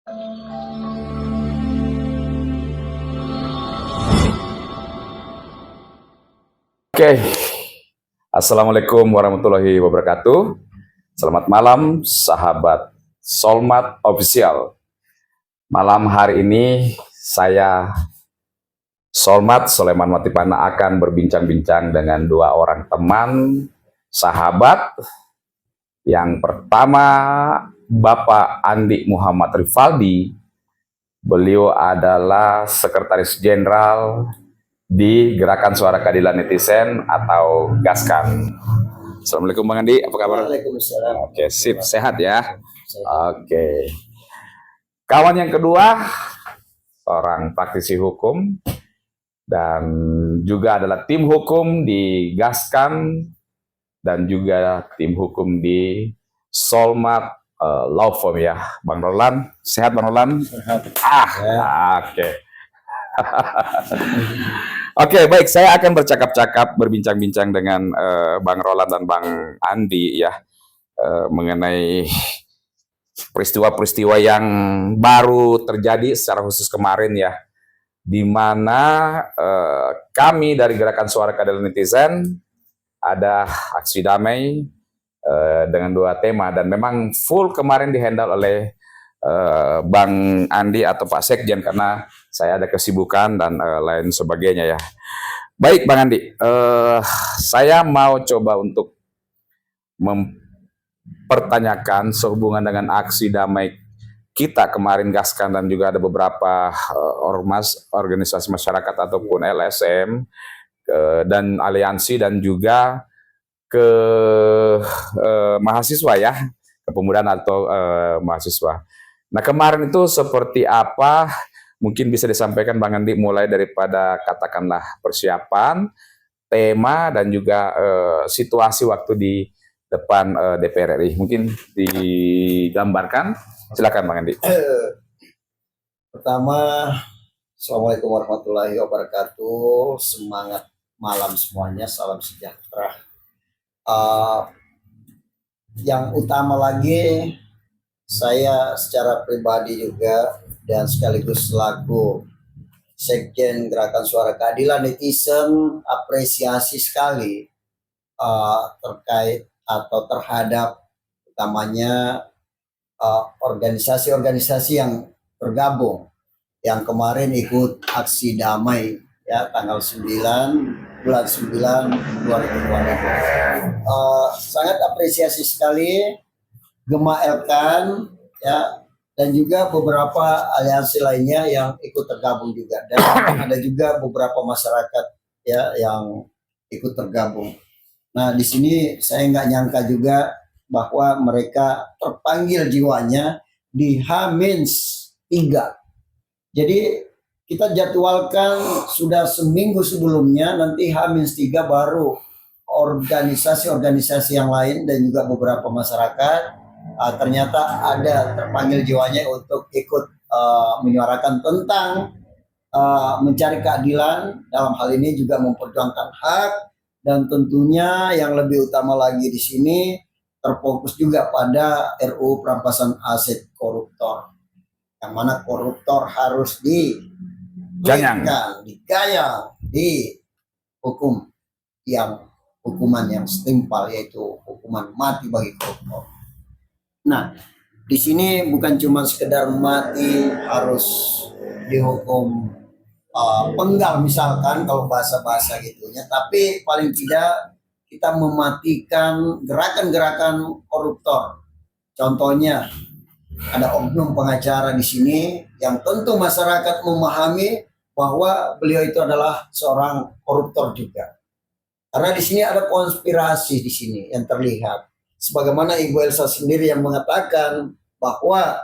Oke, Assalamualaikum warahmatullahi wabarakatuh. Selamat malam, sahabat Solmat Official. Malam hari ini saya Solmat Soleman Matipana akan berbincang-bincang dengan dua orang teman, sahabat. Yang pertama, Bapak Andi Muhammad Rivaldi. Beliau adalah Sekretaris Jenderal di Gerakan Suara Keadilan Netizen atau GASKAN. Assalamualaikum Bang Andi, apa kabar? Waalaikumsalam. Oke, sip, sehat ya? Oke. Kawan yang kedua, seorang praktisi hukum dan juga adalah tim hukum di GASKAN dan juga tim hukum di Solmat Law Firm ya, Bang Roland. Sehat Bang Roland? Sehat. Oke. Oke, baik. Saya akan bercakap-cakap, berbincang-bincang dengan Bang Roland dan Bang Andi ya mengenai peristiwa-peristiwa yang baru terjadi secara khusus kemarin ya, di mana kami dari Gerakan Suara Keadilan Netizen ada aksi damai dengan dua tema dan memang full kemarin dihandle oleh Bang Andi atau Pak Sekjen karena saya ada kesibukan dan lain sebagainya ya. Baik Bang Andi, saya mau coba untuk mempertanyakan sehubungan dengan aksi damai kita kemarin GASKAN dan juga ada beberapa ormas, organisasi masyarakat ataupun LSM dan aliansi dan juga ke mahasiswa ya, kepemudaan atau mahasiswa. Nah kemarin itu seperti apa? Mungkin bisa disampaikan Bang Andi mulai daripada katakanlah persiapan, tema dan juga situasi waktu di depan DPR RI. Mungkin digambarkan. Silakan Bang Andi. Pertama, Assalamualaikum warahmatullahi wabarakatuh. Semangat malam semuanya, salam sejahtera. Yang utama lagi, saya secara pribadi juga dan sekaligus selaku Sekjen Gerakan Suara Keadilan Netizen apresiasi sekali terkait atau terhadap utamanya organisasi-organisasi yang tergabung yang kemarin ikut aksi damai ya tanggal 9 bulan 9 2022. Sangat apresiasi sekali Gema Elkan ya dan juga beberapa aliansi lainnya yang ikut tergabung juga dan ada juga beberapa masyarakat ya yang ikut tergabung. Nah di sini saya nggak nyangka juga bahwa mereka terpanggil jiwanya di H-3. Jadi kita jadwalkan sudah seminggu sebelumnya, nanti H-3 baru organisasi-organisasi yang lain dan juga beberapa masyarakat ternyata ada terpanggil jiwanya untuk ikut menyuarakan tentang mencari keadilan, dalam hal ini juga memperjuangkan hak, dan tentunya yang lebih utama lagi di sini terfokus juga pada RUU perampasan aset koruptor, yang mana koruptor harus digayang, dihukum hukuman yang setimpal, yaitu hukuman mati bagi koruptor. Nah, di sini bukan cuma sekedar mati harus dihukum penggal misalkan kalau bahasa-bahasa gitunya, tapi paling tidak kita mematikan gerakan-gerakan koruptor. Contohnya ada oknum pengacara di sini yang tentu masyarakat memahami bahwa beliau itu adalah seorang koruptor juga. Karena di sini ada konspirasi di sini yang terlihat. Sebagaimana Ibu Elsa sendiri yang mengatakan bahwa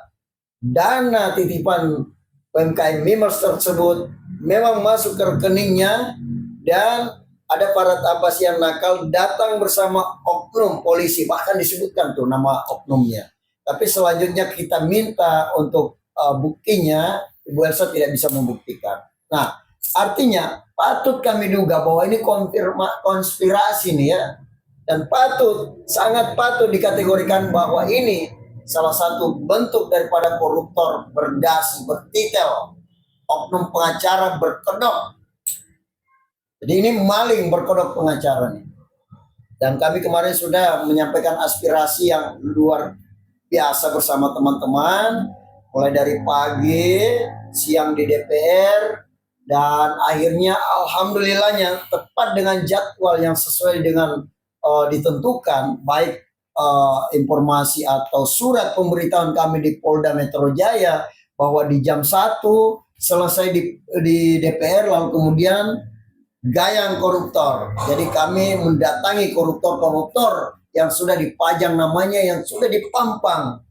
dana titipan UMKM Mimers tersebut memang masuk ke rekeningnya dan ada para tabas yang nakal datang bersama oknum polisi, bahkan disebutkan tuh nama oknumnya. Tapi selanjutnya kita minta untuk buktinya, Ibu Elsa tidak bisa membuktikan. Nah, artinya patut kami duga bahwa ini konspirasi nih ya, dan sangat patut dikategorikan bahwa ini salah satu bentuk daripada koruptor berdasi, bertitel, oknum pengacara berkedok. Jadi ini maling berkedok pengacara nih. Dan kami kemarin sudah menyampaikan aspirasi yang luar biasa bersama teman-teman, mulai dari pagi, siang di DPR, dan akhirnya alhamdulillahnya tepat dengan jadwal yang sesuai dengan ditentukan, baik informasi atau surat pemberitahuan kami di Polda Metro Jaya bahwa di jam 1 selesai di DPR, lalu kemudian gayang koruptor. Jadi kami mendatangi koruptor-koruptor yang sudah dipajang namanya, yang sudah dipampang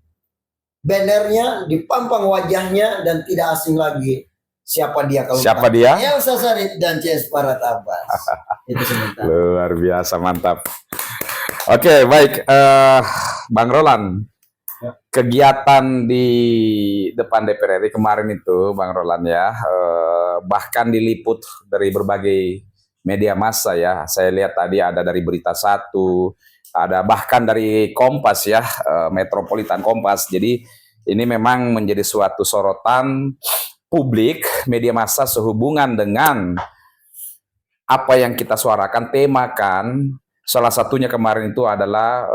bannernya, dipampang wajahnya, dan tidak asing lagi. Siapa dia kalau Siapa dia? Elsa Sharif dan CS Parat Abbas. Itu sebentar. Luar biasa, mantap. Oke, baik. Bang Roland, kegiatan di depan DPR RI kemarin itu, Bang Roland ya, bahkan diliput dari berbagai media massa ya. Saya lihat tadi ada dari Berita Satu, ada bahkan dari Kompas ya, Metropolitan Kompas. Jadi ini memang menjadi suatu sorotan publik, media massa sehubungan dengan apa yang kita suarakan, temakan. Salah satunya kemarin itu adalah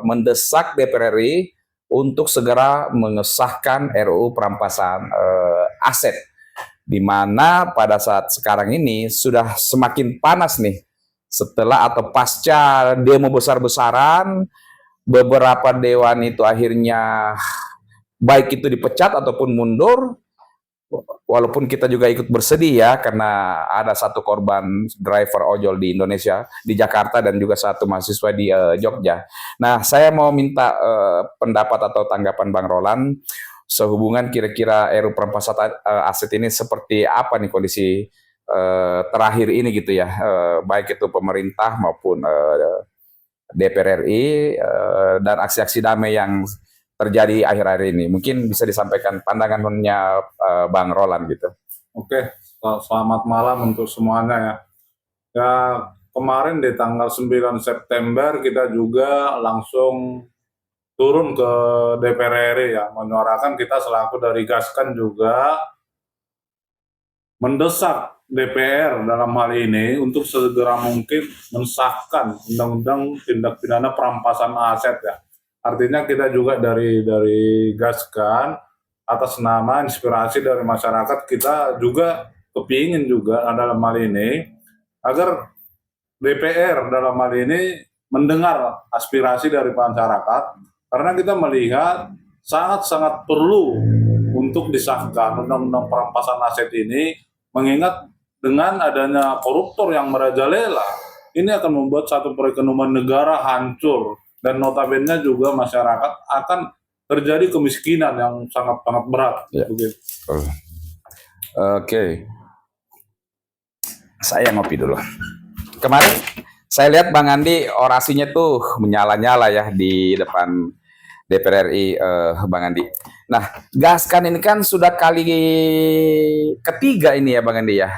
mendesak DPR RI untuk segera mengesahkan RUU perampasan aset, di mana pada saat sekarang ini sudah semakin panas nih setelah atau pasca demo besar-besaran, beberapa dewan itu akhirnya baik itu dipecat ataupun mundur. Walaupun kita juga ikut bersedih ya, karena ada satu korban driver ojol di Indonesia, di Jakarta, dan juga satu mahasiswa di Jogja. Nah, saya mau minta pendapat atau tanggapan Bang Roland sehubungan kira-kira RUU perampasan aset ini seperti apa nih kondisi terakhir ini gitu ya, baik itu pemerintah maupun DPR RI dan aksi-aksi damai yang terjadi akhir-akhir ini. Mungkin bisa disampaikan pandangannya Bang Roland gitu. Oke, selamat malam untuk semuanya ya. Ya, kemarin di tanggal 9 September kita juga langsung turun ke DPR RI ya, menyuarakan kita selaku dari Gaskan juga mendesak DPR dalam hal ini untuk segera mungkin mensahkan Undang-Undang Tindak Pidana Perampasan Aset ya. Artinya kita juga dari Gaskan atas nama inspirasi dari masyarakat, kita juga kepingin juga dalam hal ini agar DPR dalam hal ini mendengar aspirasi dari masyarakat, karena kita melihat sangat-sangat perlu untuk disahkan Undang-Undang Perampasan Aset ini, mengingat dengan adanya koruptor yang merajalela, ini akan membuat satu perekonomian negara hancur. Dan notabene juga masyarakat akan terjadi kemiskinan yang sangat-sangat berat. Ya. Oke. Saya ngopi dulu. Kemarin saya lihat Bang Andi orasinya tuh menyala-nyala ya di depan DPR RI, Bang Andi. Nah, Gaskan ini kan sudah kali ketiga ini ya Bang Andi ya,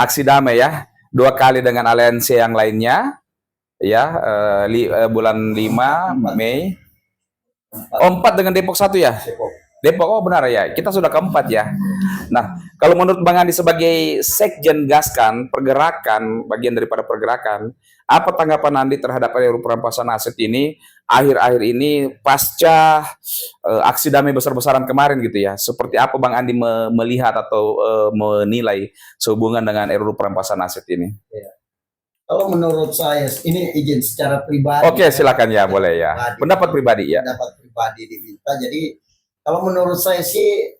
aksi damai ya, 2 kali dengan aliansi yang lainnya. Ya, bulan 5 Mei. 4 dengan Depok 1 ya? Depok, oh benar ya, kita sudah keempat ya. Nah, kalau menurut Bang Andi sebagai Sekjen Gaskan, pergerakan, bagian daripada pergerakan, apa tanggapan Andi terhadap RUU perampasan aset ini akhir-akhir ini pasca aksi damai besar-besaran kemarin gitu ya? Seperti apa Bang Andi melihat atau menilai sehubungan dengan RUU perampasan aset ini? Ya. Kalau menurut saya, ini izin secara pribadi. Oke, silakan ya, boleh ya. Pendapat pribadi ya. Pendapat pribadi diminta. Jadi kalau menurut saya sih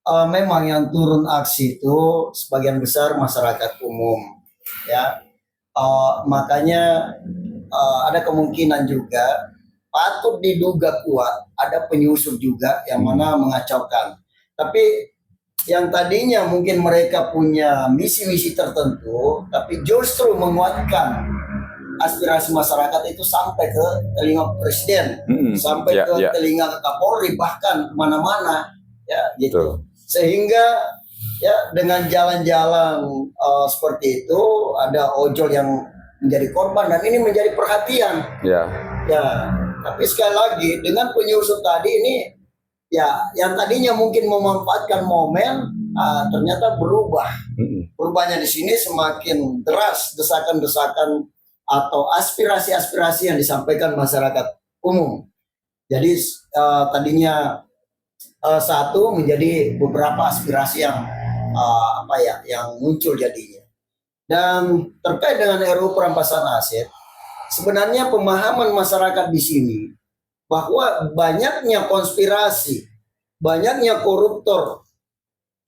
memang yang turun aksi itu sebagian besar masyarakat umum, ya. Makanya ada kemungkinan juga patut diduga kuat ada penyusup juga yang mana mengacaukan. Tapi yang tadinya mungkin mereka punya misi-misi tertentu, tapi justru menguatkan aspirasi masyarakat itu sampai ke telinga presiden, sampai ke telinga Kapolri, bahkan mana-mana, ya gitu. Sehingga ya dengan jalan-jalan seperti itu ada ojol yang menjadi korban, dan ini menjadi perhatian. Ya, Tapi sekali lagi dengan penyusup tadi ini ya yang tadinya mungkin memanfaatkan momen ternyata berubah. Berubahnya di sini semakin deras desakan-desakan atau aspirasi-aspirasi yang disampaikan masyarakat umum. Jadi tadinya satu menjadi beberapa aspirasi yang yang muncul jadinya. Dan terkait dengan RUU perampasan aset, sebenarnya pemahaman masyarakat di sini bahwa banyaknya konspirasi, banyaknya koruptor,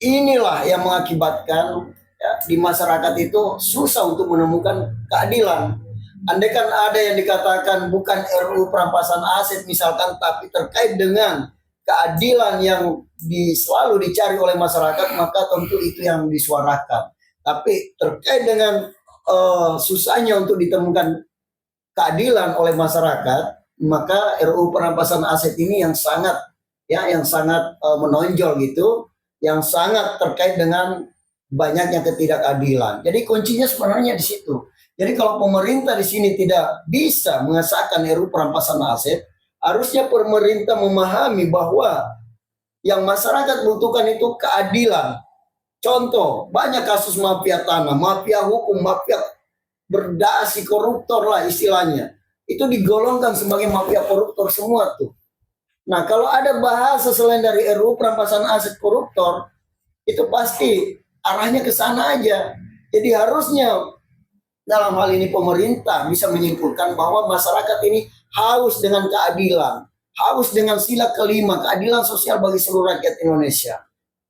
inilah yang mengakibatkan ya, di masyarakat itu susah untuk menemukan keadilan. Andaikan ada yang dikatakan bukan RUU perampasan aset misalkan, tapi terkait dengan keadilan yang selalu dicari oleh masyarakat, maka tentu itu yang disuarakan. Tapi terkait dengan susahnya untuk ditemukan keadilan oleh masyarakat, maka RUU perampasan aset ini yang sangat menonjol gitu, yang sangat terkait dengan banyaknya ketidakadilan. Jadi kuncinya sebenarnya di situ. Jadi kalau pemerintah di sini tidak bisa mengesahkan RUU perampasan aset, harusnya pemerintah memahami bahwa yang masyarakat butuhkan itu keadilan. Contoh, banyak kasus mafia tanah, mafia hukum, mafia berdasi, koruptor lah istilahnya. Itu digolongkan sebagai mafia koruptor semua tuh. Nah, kalau ada bahasa selain dari RUU perampasan aset koruptor, itu pasti arahnya ke sana aja. Jadi harusnya dalam hal ini pemerintah bisa menyimpulkan bahwa masyarakat ini haus dengan keadilan, haus dengan sila kelima, keadilan sosial bagi seluruh rakyat Indonesia.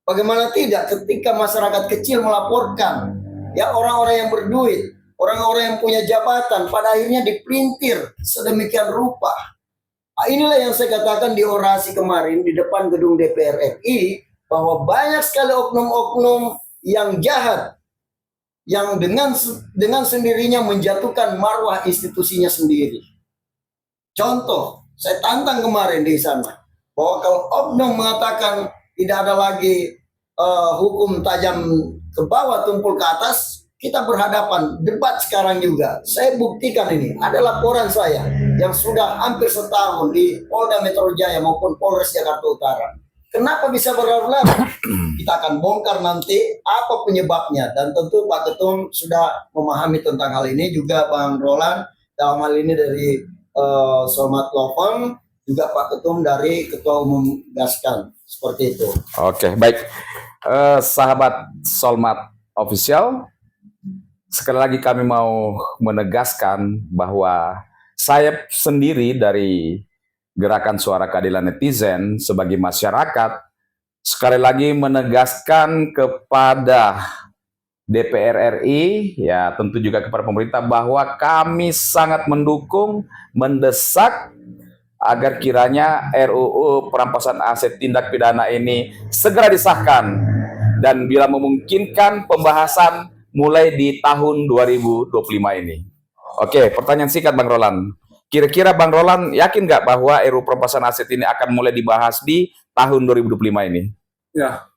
Bagaimana tidak ketika masyarakat kecil melaporkan ya orang-orang yang berduit, orang-orang yang punya jabatan pada akhirnya dipelintir sedemikian rupa. Nah, inilah yang saya katakan di orasi kemarin di depan gedung DPR RI bahwa banyak sekali oknum-oknum yang jahat yang dengan sendirinya menjatuhkan marwah institusinya sendiri. Contoh, saya tantang kemarin di sana bahwa kalau oknum mengatakan tidak ada lagi hukum tajam ke bawah tumpul ke atas, kita berhadapan debat sekarang juga. Saya buktikan ini, ada laporan saya yang sudah hampir setahun di Polda Metro Jaya maupun Polres Jakarta Utara. Kenapa bisa berlarut-larut? Kita akan bongkar nanti apa penyebabnya, dan tentu Pak Ketum sudah memahami tentang hal ini, juga Bang Roland dalam hal ini dari Somat Lopeng, juga Pak Ketum dari Ketua Umum Gaskan, seperti itu. Oke, baik. Sahabat Solmat Official, sekali lagi kami mau menegaskan bahwa saya sendiri dari Gerakan Suara Keadilan Netizen sebagai masyarakat sekali lagi menegaskan kepada DPR RI, ya tentu juga kepada pemerintah, bahwa kami sangat mendukung, mendesak agar kiranya RUU perampasan aset tindak pidana ini segera disahkan dan bila memungkinkan pembahasan mulai di tahun 2025 ini. Oke, pertanyaan singkat Bang Roland. Kira-kira Bang Roland yakin nggak bahwa RUU perampasan aset ini akan mulai dibahas di tahun 2025 ini? Ya,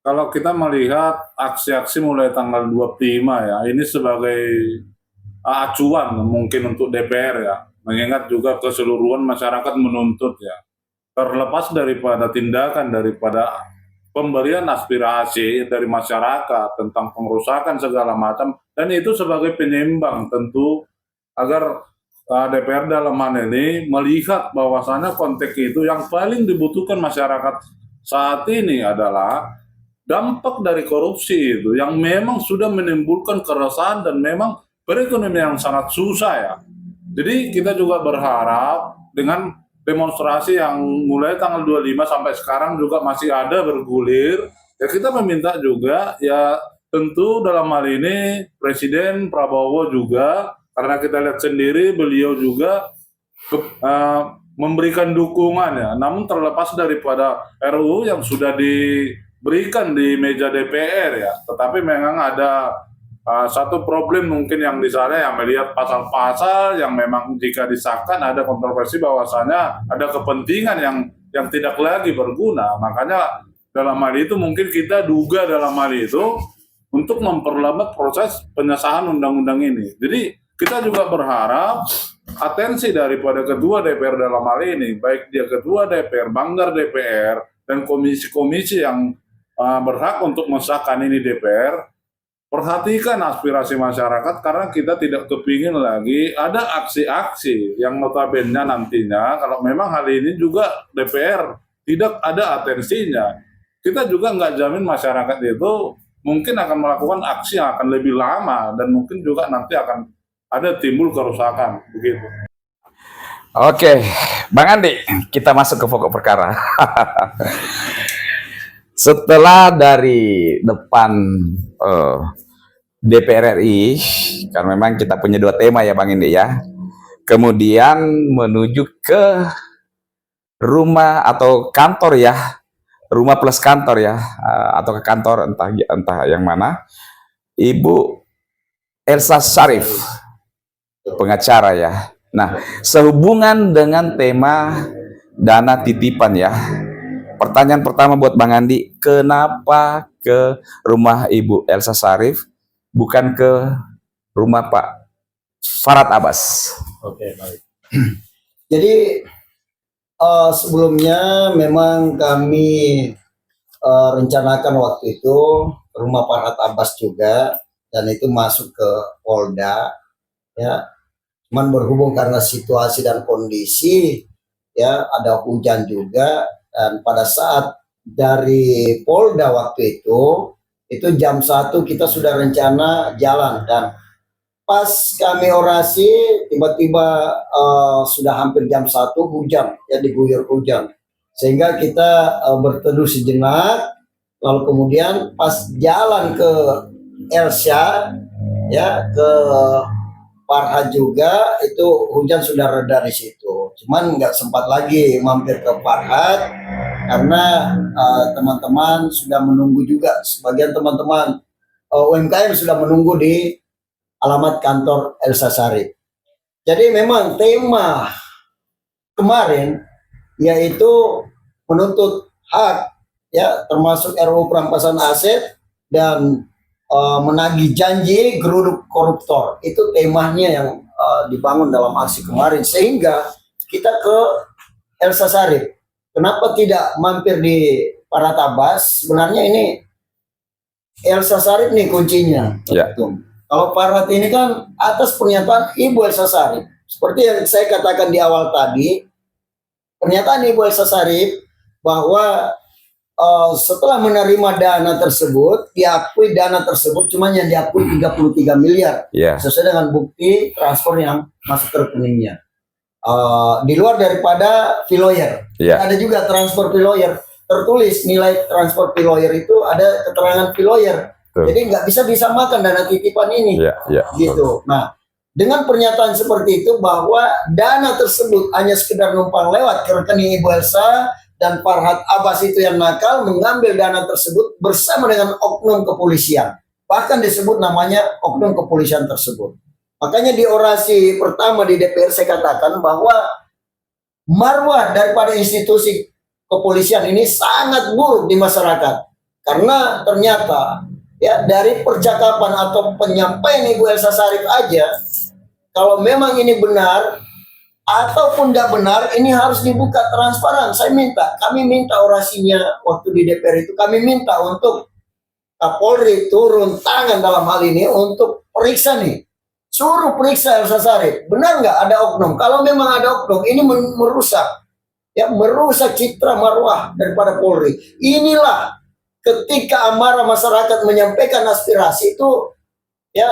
kalau kita melihat aksi-aksi mulai tanggal 25 ya, ini sebagai acuan mungkin untuk DPR ya, mengingat juga keseluruhan masyarakat menuntut ya. Terlepas daripada tindakan daripada pemberian aspirasi dari masyarakat tentang pengerusakan segala macam, dan itu sebagai penyeimbang tentu agar DPR dalam hal ini melihat bahwasannya konteks itu yang paling dibutuhkan masyarakat saat ini adalah dampak dari korupsi itu yang memang sudah menimbulkan keresahan dan memang perekonomian yang sangat susah ya. Jadi kita juga berharap dengan demonstrasi yang mulai tanggal 25 sampai sekarang juga masih ada bergulir, ya kita meminta juga ya tentu dalam hal ini Presiden Prabowo juga, karena kita lihat sendiri beliau juga memberikan dukungan ya. Namun terlepas daripada RUU yang sudah diberikan di meja DPR ya, tetapi memang ada satu problem mungkin yang di sana yang melihat pasal-pasal yang memang jika disahkan ada kontroversi bahwasanya ada kepentingan yang tidak lagi berguna. Makanya dalam hal itu mungkin kita duga dalam hal itu untuk memperlambat proses pengesahan undang-undang ini. Jadi kita juga berharap atensi daripada ketua DPR dalam hal ini, baik dia ketua DPR, banggar DPR, dan komisi-komisi yang berhak untuk mensahkan ini DPR, perhatikan aspirasi masyarakat karena kita tidak kepingin lagi ada aksi-aksi yang notabene nantinya kalau memang hal ini juga DPR tidak ada atensinya. Kita juga nggak jamin masyarakat itu mungkin akan melakukan aksi yang akan lebih lama dan mungkin juga nanti akan ada timbul kerusakan begitu. Oke, Bang Andi, kita masuk ke pokok perkara. Setelah dari depan DPR RI, karena memang kita punya dua tema ya Bang Andi ya. Kemudian menuju ke rumah atau kantor ya, rumah plus kantor ya, atau ke kantor entah yang mana. Ibu Elsa Syarif, pengacara ya. Nah, sehubungan dengan tema dana titipan ya. Pertanyaan pertama buat Bang Andi, kenapa ke rumah Ibu Elsa Syarif bukan ke rumah Pak Farhad Abbas? Oke, baik. Jadi sebelumnya memang kami rencanakan waktu itu rumah Farhad Abbas juga, dan itu masuk ke Polda ya. Cuman berhubung karena situasi dan kondisi ya, ada hujan juga, dan pada saat dari Polda waktu itu jam 1 kita sudah rencana jalan, dan pas kami orasi tiba-tiba sudah hampir jam 1 hujan ya, diguyur hujan, sehingga kita berteduh sejenak, lalu kemudian pas jalan ke Elsa ya, ke Farhad juga, itu hujan sudah reda di situ. Cuman nggak sempat lagi mampir ke Farhad karena teman-teman sudah menunggu juga. Sebagian teman-teman UMKM sudah menunggu di alamat kantor Elsa Syarif. Jadi memang tema kemarin yaitu menuntut hak ya, termasuk RUU perampasan aset dan menagih janji geruduk koruptor. Itu temanya yang dibangun dalam aksi kemarin, sehingga kita ke Elsa Syarif. Kenapa tidak mampir di Farhad Abbas? Sebenarnya ini Elsa Syarif nih kuncinya. Ya. Kalau Farhad ini kan atas pernyataan Ibu Elsa Syarif, seperti yang saya katakan di awal tadi, pernyataan Ibu Elsa Syarif bahwa setelah menerima dana tersebut, diakui dana tersebut cuma yang diakui 33 miliar sesuai dengan bukti transfer yang masuk ke rekeningnya, di luar daripada fee lawyer. Ada juga transfer fee lawyer, tertulis nilai transfer fee lawyer itu ada keterangan fee lawyer. Jadi nggak bisa disamakan dana titipan ini gitu. Nah, dengan pernyataan seperti itu bahwa dana tersebut hanya sekedar numpang lewat ke rekening Ibu Elsa, dan Farhad Abbas itu yang nakal mengambil dana tersebut bersama dengan oknum kepolisian. Bahkan disebut namanya oknum kepolisian tersebut. Makanya di orasi pertama di DPR saya katakan bahwa marwah daripada institusi kepolisian ini sangat buruk di masyarakat. Karena ternyata ya, dari percakapan atau penyampaian Ibu Elsa Syarif aja, kalau memang ini benar ataupun tidak benar, ini harus dibuka transparan. Kami minta orasinya waktu di DPR itu, kami minta untuk Kapolri turun tangan dalam hal ini untuk periksa nih. Suruh periksa Elsa Syarif, benar nggak ada oknum? Kalau memang ada oknum, ini merusak citra marwah daripada Polri. Inilah ketika amarah masyarakat menyampaikan aspirasi itu ya,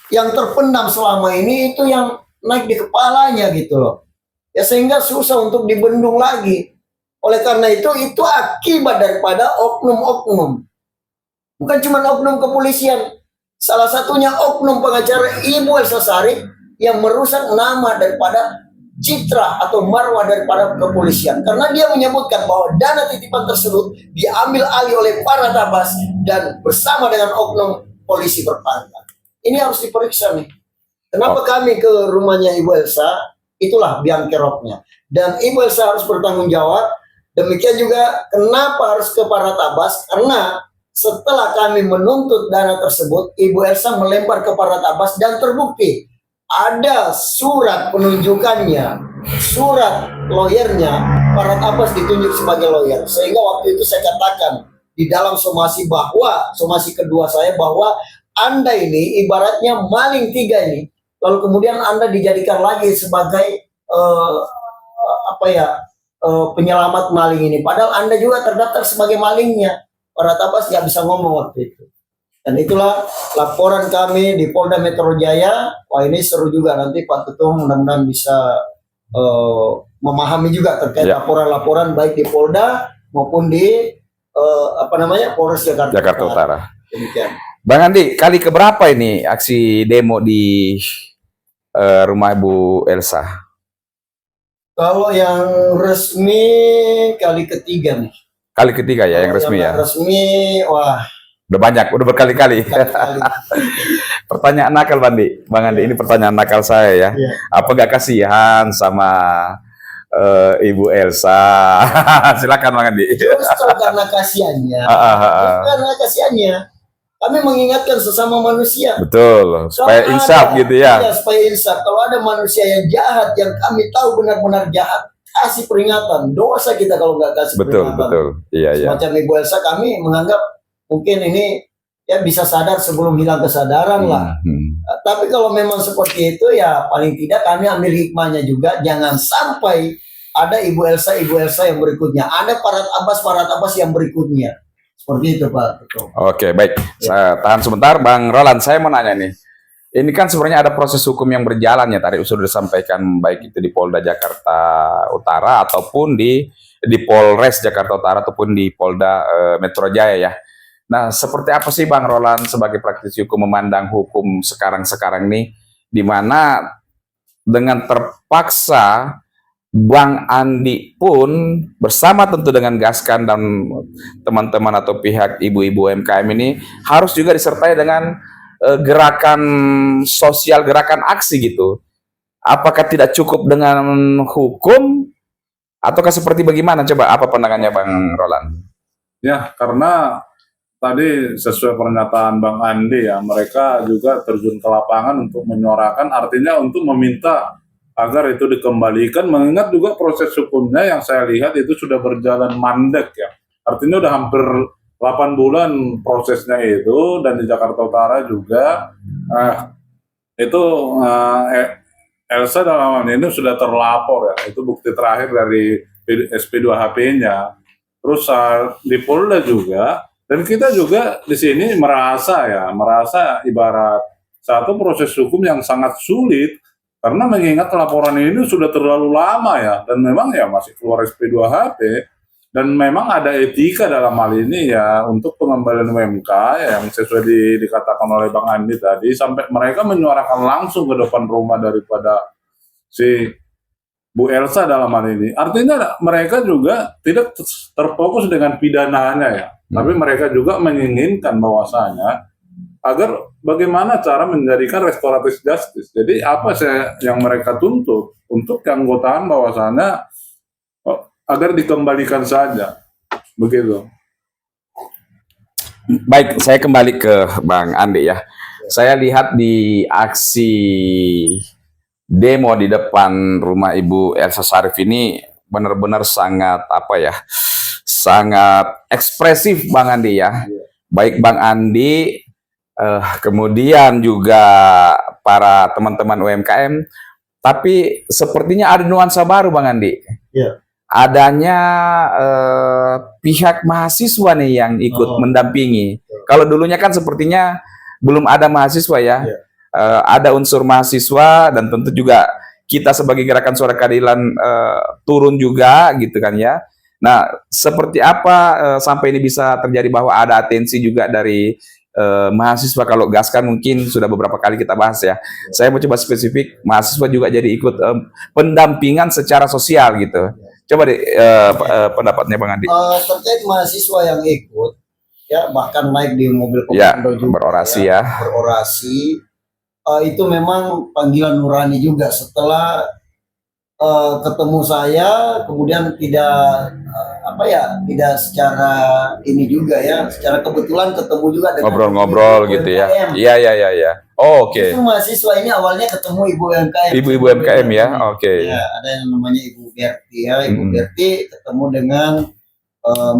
yang terpendam selama ini itu yang naik di kepalanya gitu loh ya, sehingga susah untuk dibendung lagi. Oleh karena itu akibat daripada oknum-oknum, bukan cuma oknum kepolisian, salah satunya oknum pengacara Ibu Elsa Syarif yang merusak nama daripada citra atau marwah daripada kepolisian, karena dia menyebutkan bahwa dana titipan tersebut diambil alih oleh Farhad Abbas dan bersama dengan oknum polisi berpangkat. Ini harus diperiksa nih. Kenapa kami ke rumahnya Ibu Elsa? Itulah biang keroknya. Dan Ibu Elsa harus bertanggung jawab. Demikian juga kenapa harus ke Farhad Abbas? Karena setelah kami menuntut dana tersebut, Ibu Elsa melempar ke Farhad Abbas dan terbukti ada surat penunjukannya, surat lawyernya, Farhad Abbas ditunjuk sebagai lawyer. Sehingga waktu itu saya katakan di dalam somasi kedua saya bahwa Anda ini ibaratnya maling tiga ini, lalu kemudian Anda dijadikan lagi sebagai penyelamat maling ini. Padahal Anda juga terdaftar sebagai malingnya. Farhad Abbas nggak bisa ngomong waktu itu. Dan itulah laporan kami di Polda Metro Jaya. Wah, ini seru juga, nanti Pak Ketua mudah-mudahan bisa memahami juga terkait laporan-laporan baik di Polda maupun di Polres Jakarta Utara. Demikian. Bang Andi, kali keberapa ini aksi demo di rumah Ibu Elsa? Kalau yang resmi kali ketiga nih. Kali ketiga ya, yang resmi ya. Resmi, wah. Udah banyak, udah berkali-kali. Pertanyaan nakal, Bang Andi. Ini pertanyaan nakal saya ya. Apa gak kasihan sama Ibu Elsa? Silakan Bang Andi. Justru karena kasihannya. Karena kasihannya. Kami mengingatkan sesama manusia. Betul, supaya insaf gitu ya. Iya, supaya insaf. Kalau ada manusia yang jahat, yang kami tahu benar-benar jahat, kasih peringatan. Dosa kita kalau nggak kasih peringatan. Betul. Iya. Semacam Ibu Elsa, kami menganggap mungkin ini ya bisa sadar sebelum hilang kesadaran lah. Tapi kalau memang seperti itu ya paling tidak kami ambil hikmahnya juga. Jangan sampai ada Ibu Elsa yang berikutnya. Ada Farhad Abbas yang berikutnya. Seperti itu Pak. Oke, baik. Saya tahan sebentar Bang Roland. Saya mau nanya nih. Ini kan sebenarnya ada proses hukum yang berjalan ya. Tadi sudah disampaikan baik itu di Polda Jakarta Utara ataupun di Polres Jakarta Utara ataupun di Polda Metro Jaya ya. Nah, seperti apa sih Bang Roland sebagai praktisi hukum memandang hukum sekarang ini, di mana dengan terpaksa Bang Andi pun bersama tentu dengan Gaskan dan teman-teman atau pihak ibu-ibu UMKM ini harus juga disertai dengan gerakan sosial, gerakan aksi gitu. Apakah tidak cukup dengan hukum ataukah seperti bagaimana? Coba apa pandangannya Bang Roland? Ya, karena tadi sesuai pernyataan Bang Andi ya, mereka juga terjun ke lapangan untuk menyuarakan, artinya untuk meminta agar itu dikembalikan, mengingat juga proses hukumnya yang saya lihat itu sudah berjalan mandek ya. Artinya udah hampir 8 bulan prosesnya itu, dan di Jakarta Utara juga Elsa dalam hal ini sudah terlapor ya, itu bukti terakhir dari SP2HP-nya. Terus di Polda juga. Dan kita juga di sini merasa ibarat satu proses hukum yang sangat sulit karena mengingat laporan ini sudah terlalu lama ya, dan memang ya masih keluar SP2HP, dan memang ada etika dalam hal ini ya untuk pengembalian UMK yang sesuai dikatakan oleh Bang Andi tadi, sampai mereka menyuarakan langsung ke depan rumah daripada si Bu Elsa dalam hal ini. Artinya mereka juga tidak terfokus dengan pidananya ya. Tapi mereka juga menginginkan bahwasanya agar bagaimana cara menjadikan restoratif justice. Jadi apa yang mereka tuntut untuk keanggotaan bahwasanya agar dikembalikan saja. Begitu. Baik, saya kembali ke Bang Andi ya. Saya lihat di aksi demo di depan rumah Ibu Elsa Sharif ini benar-benar sangat sangat ekspresif Bang Andi ya. Baik Bang Andi, kemudian juga para teman-teman UMKM, tapi sepertinya ada nuansa baru Bang Andi. Adanya pihak mahasiswa nih yang ikut mendampingi. Kalau dulunya kan sepertinya belum ada mahasiswa ya. Ada unsur mahasiswa dan tentu juga kita sebagai gerakan suara keadilan turun juga gitu kan ya. Nah, seperti apa sampai ini bisa terjadi bahwa ada atensi juga dari mahasiswa? Kalau Gaskan mungkin sudah beberapa kali kita bahas ya. Saya mau coba spesifik, mahasiswa juga jadi ikut pendampingan secara sosial gitu. Coba deh pendapatnya Bang Andi. Terkait mahasiswa yang ikut, ya bahkan naik di mobil komando juga, berorasi ya. Berorasi, itu memang panggilan nurani juga setelah ketemu saya, kemudian tidak tidak secara ini juga ya, secara kebetulan ketemu juga dengan Ngobrol-ngobrol ibu gitu ya. UMKM. Iya, iya, iya, iya. Oh, oke. Itu mahasiswa ini awalnya ketemu ibu UMKM. Ibu-ibu UMKM ya. Oke. Ya, ada yang namanya Ibu Berti ya. Ibu Mm-mm. Berti ketemu dengan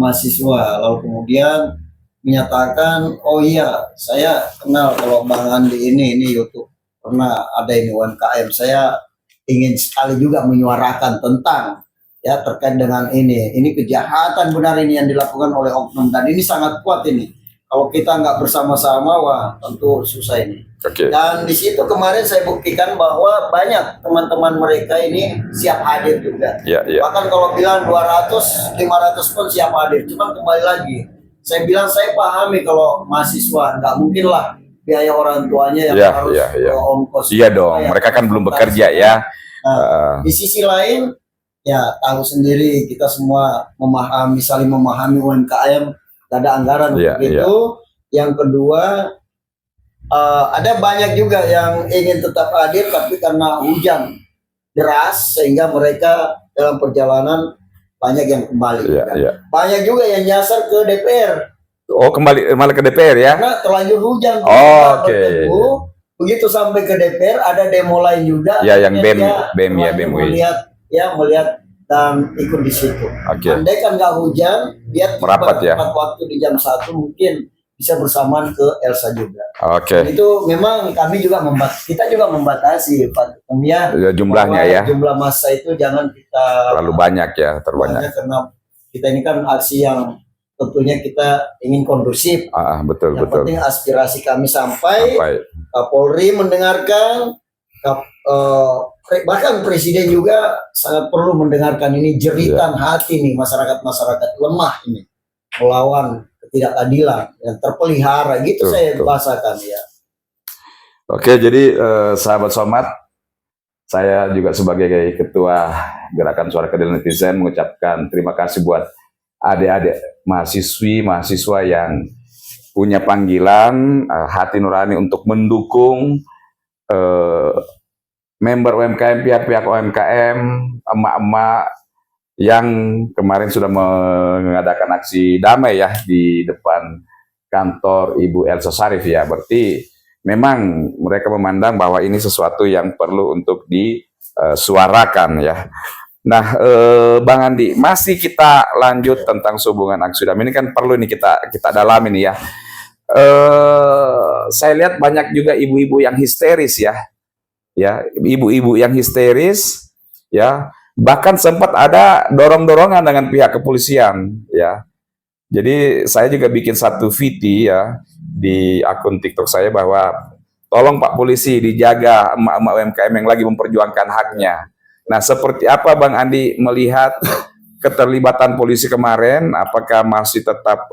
mahasiswa, lalu kemudian menyatakan, oh iya, saya kenal kalau Bang Andi ini YouTube pernah ada ini UMKM. Saya ingin sekali juga menyuarakan tentang ya terkait dengan ini kejahatan benar ini yang dilakukan oleh oknum, dan ini sangat kuat ini. Kalau kita nggak bersama-sama, wah tentu susah ini. Oke. Dan di situ kemarin saya buktikan bahwa banyak teman-teman mereka ini siap hadir juga. Ya, ya. Bahkan kalau bilang 200, 500 pun siap hadir. Cuman kembali lagi, saya bilang saya pahami kalau mahasiswa nggak mungkin lah biaya orang tuanya yang Ya, harus ya, ya. ongkos. Iya dong, Ya, mereka kan belum bekerja ya. Nah, di sisi lain, ya tahu sendiri kita semua saling memahami UMKM, gak ada anggaran Iya, untuk itu. Yang kedua, ada banyak juga yang ingin tetap hadir, tapi karena hujan deras sehingga mereka dalam perjalanan banyak yang kembali. Iya, iya. Banyak juga yang nyasar ke DPR Oh, kembali malah ke DPR ya. karena terlanjur hujan. Oh, oke. Begitu sampai ke DPR ada demo lain juga. Ya, yang akhirnya BEM ya, dia BEM UI. melihat dan ikut di situ. Oke. Andai kan nggak hujan, dia tiba Merapat ya. tepat waktu di jam 1 mungkin bisa bersamaan ke Elsa juga. Oke. Itu memang kami juga kita juga membatasi Pak Ketum ya, Ya, jumlahnya bahwa ya. jumlah massa itu jangan kita Terlalu banyak ya, terlalu banyak. karena kita ini kan aksi yang tentunya kita ingin kondusif. Betul, Yang betul. penting aspirasi kami sampai. Sampai. Kapolri mendengarkan, bahkan Presiden juga sangat perlu mendengarkan ini jeritan hati nih masyarakat lemah ini melawan ketidakadilan yang terpelihara gitu. Betul, saya betul. bahasakan ya. Oke, jadi sahabat Somat, saya juga sebagai Ketua Gerakan Suara Keadilan Netizen mengucapkan terima kasih buat adik-adik mahasiswa yang punya panggilan hati nurani untuk mendukung member UMKM, pihak-pihak UMKM, emak-emak yang kemarin sudah mengadakan aksi damai ya di depan kantor Ibu Elsa Sharif ya. Berarti memang mereka memandang bahwa ini sesuatu yang perlu untuk disuarakan ya. Nah, Bang Andi, masih kita lanjut tentang hubungan aksi damai ini kan perlu nih kita dalami nih ya. Saya lihat banyak juga ibu-ibu yang histeris ya, ibu-ibu yang histeris, ya, bahkan sempat ada dorong-dorongan dengan pihak kepolisian, ya. Jadi saya juga bikin satu video ya di akun TikTok saya bahwa tolong Pak Polisi dijaga emak-emak UMKM yang lagi memperjuangkan haknya. Nah, seperti apa Bang Andi melihat keterlibatan polisi kemarin? Apakah masih tetap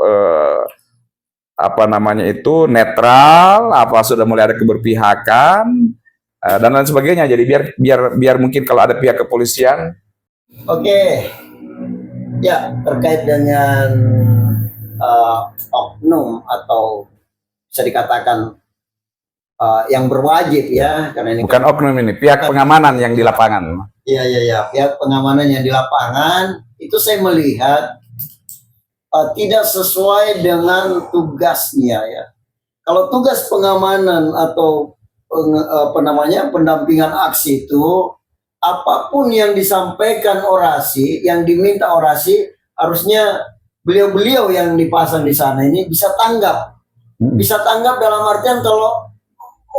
netral, apa sudah mulai ada keberpihakan dan lain sebagainya. Jadi biar mungkin kalau ada pihak kepolisian. Oke. Ya, terkait dengan oknum atau bisa dikatakan yang berwajib ya, karena ini bukan oknum ini, pihak pengamanan yang di lapangan. Iya, pihak pengamanan yang di lapangan itu saya melihat tidak sesuai dengan tugasnya ya. Kalau tugas pengamanan atau pendampingan aksi itu, apapun yang disampaikan orasi, yang diminta orasi, harusnya beliau-beliau yang dipasang di sana ini bisa tanggap. Bisa tanggap dalam artian kalau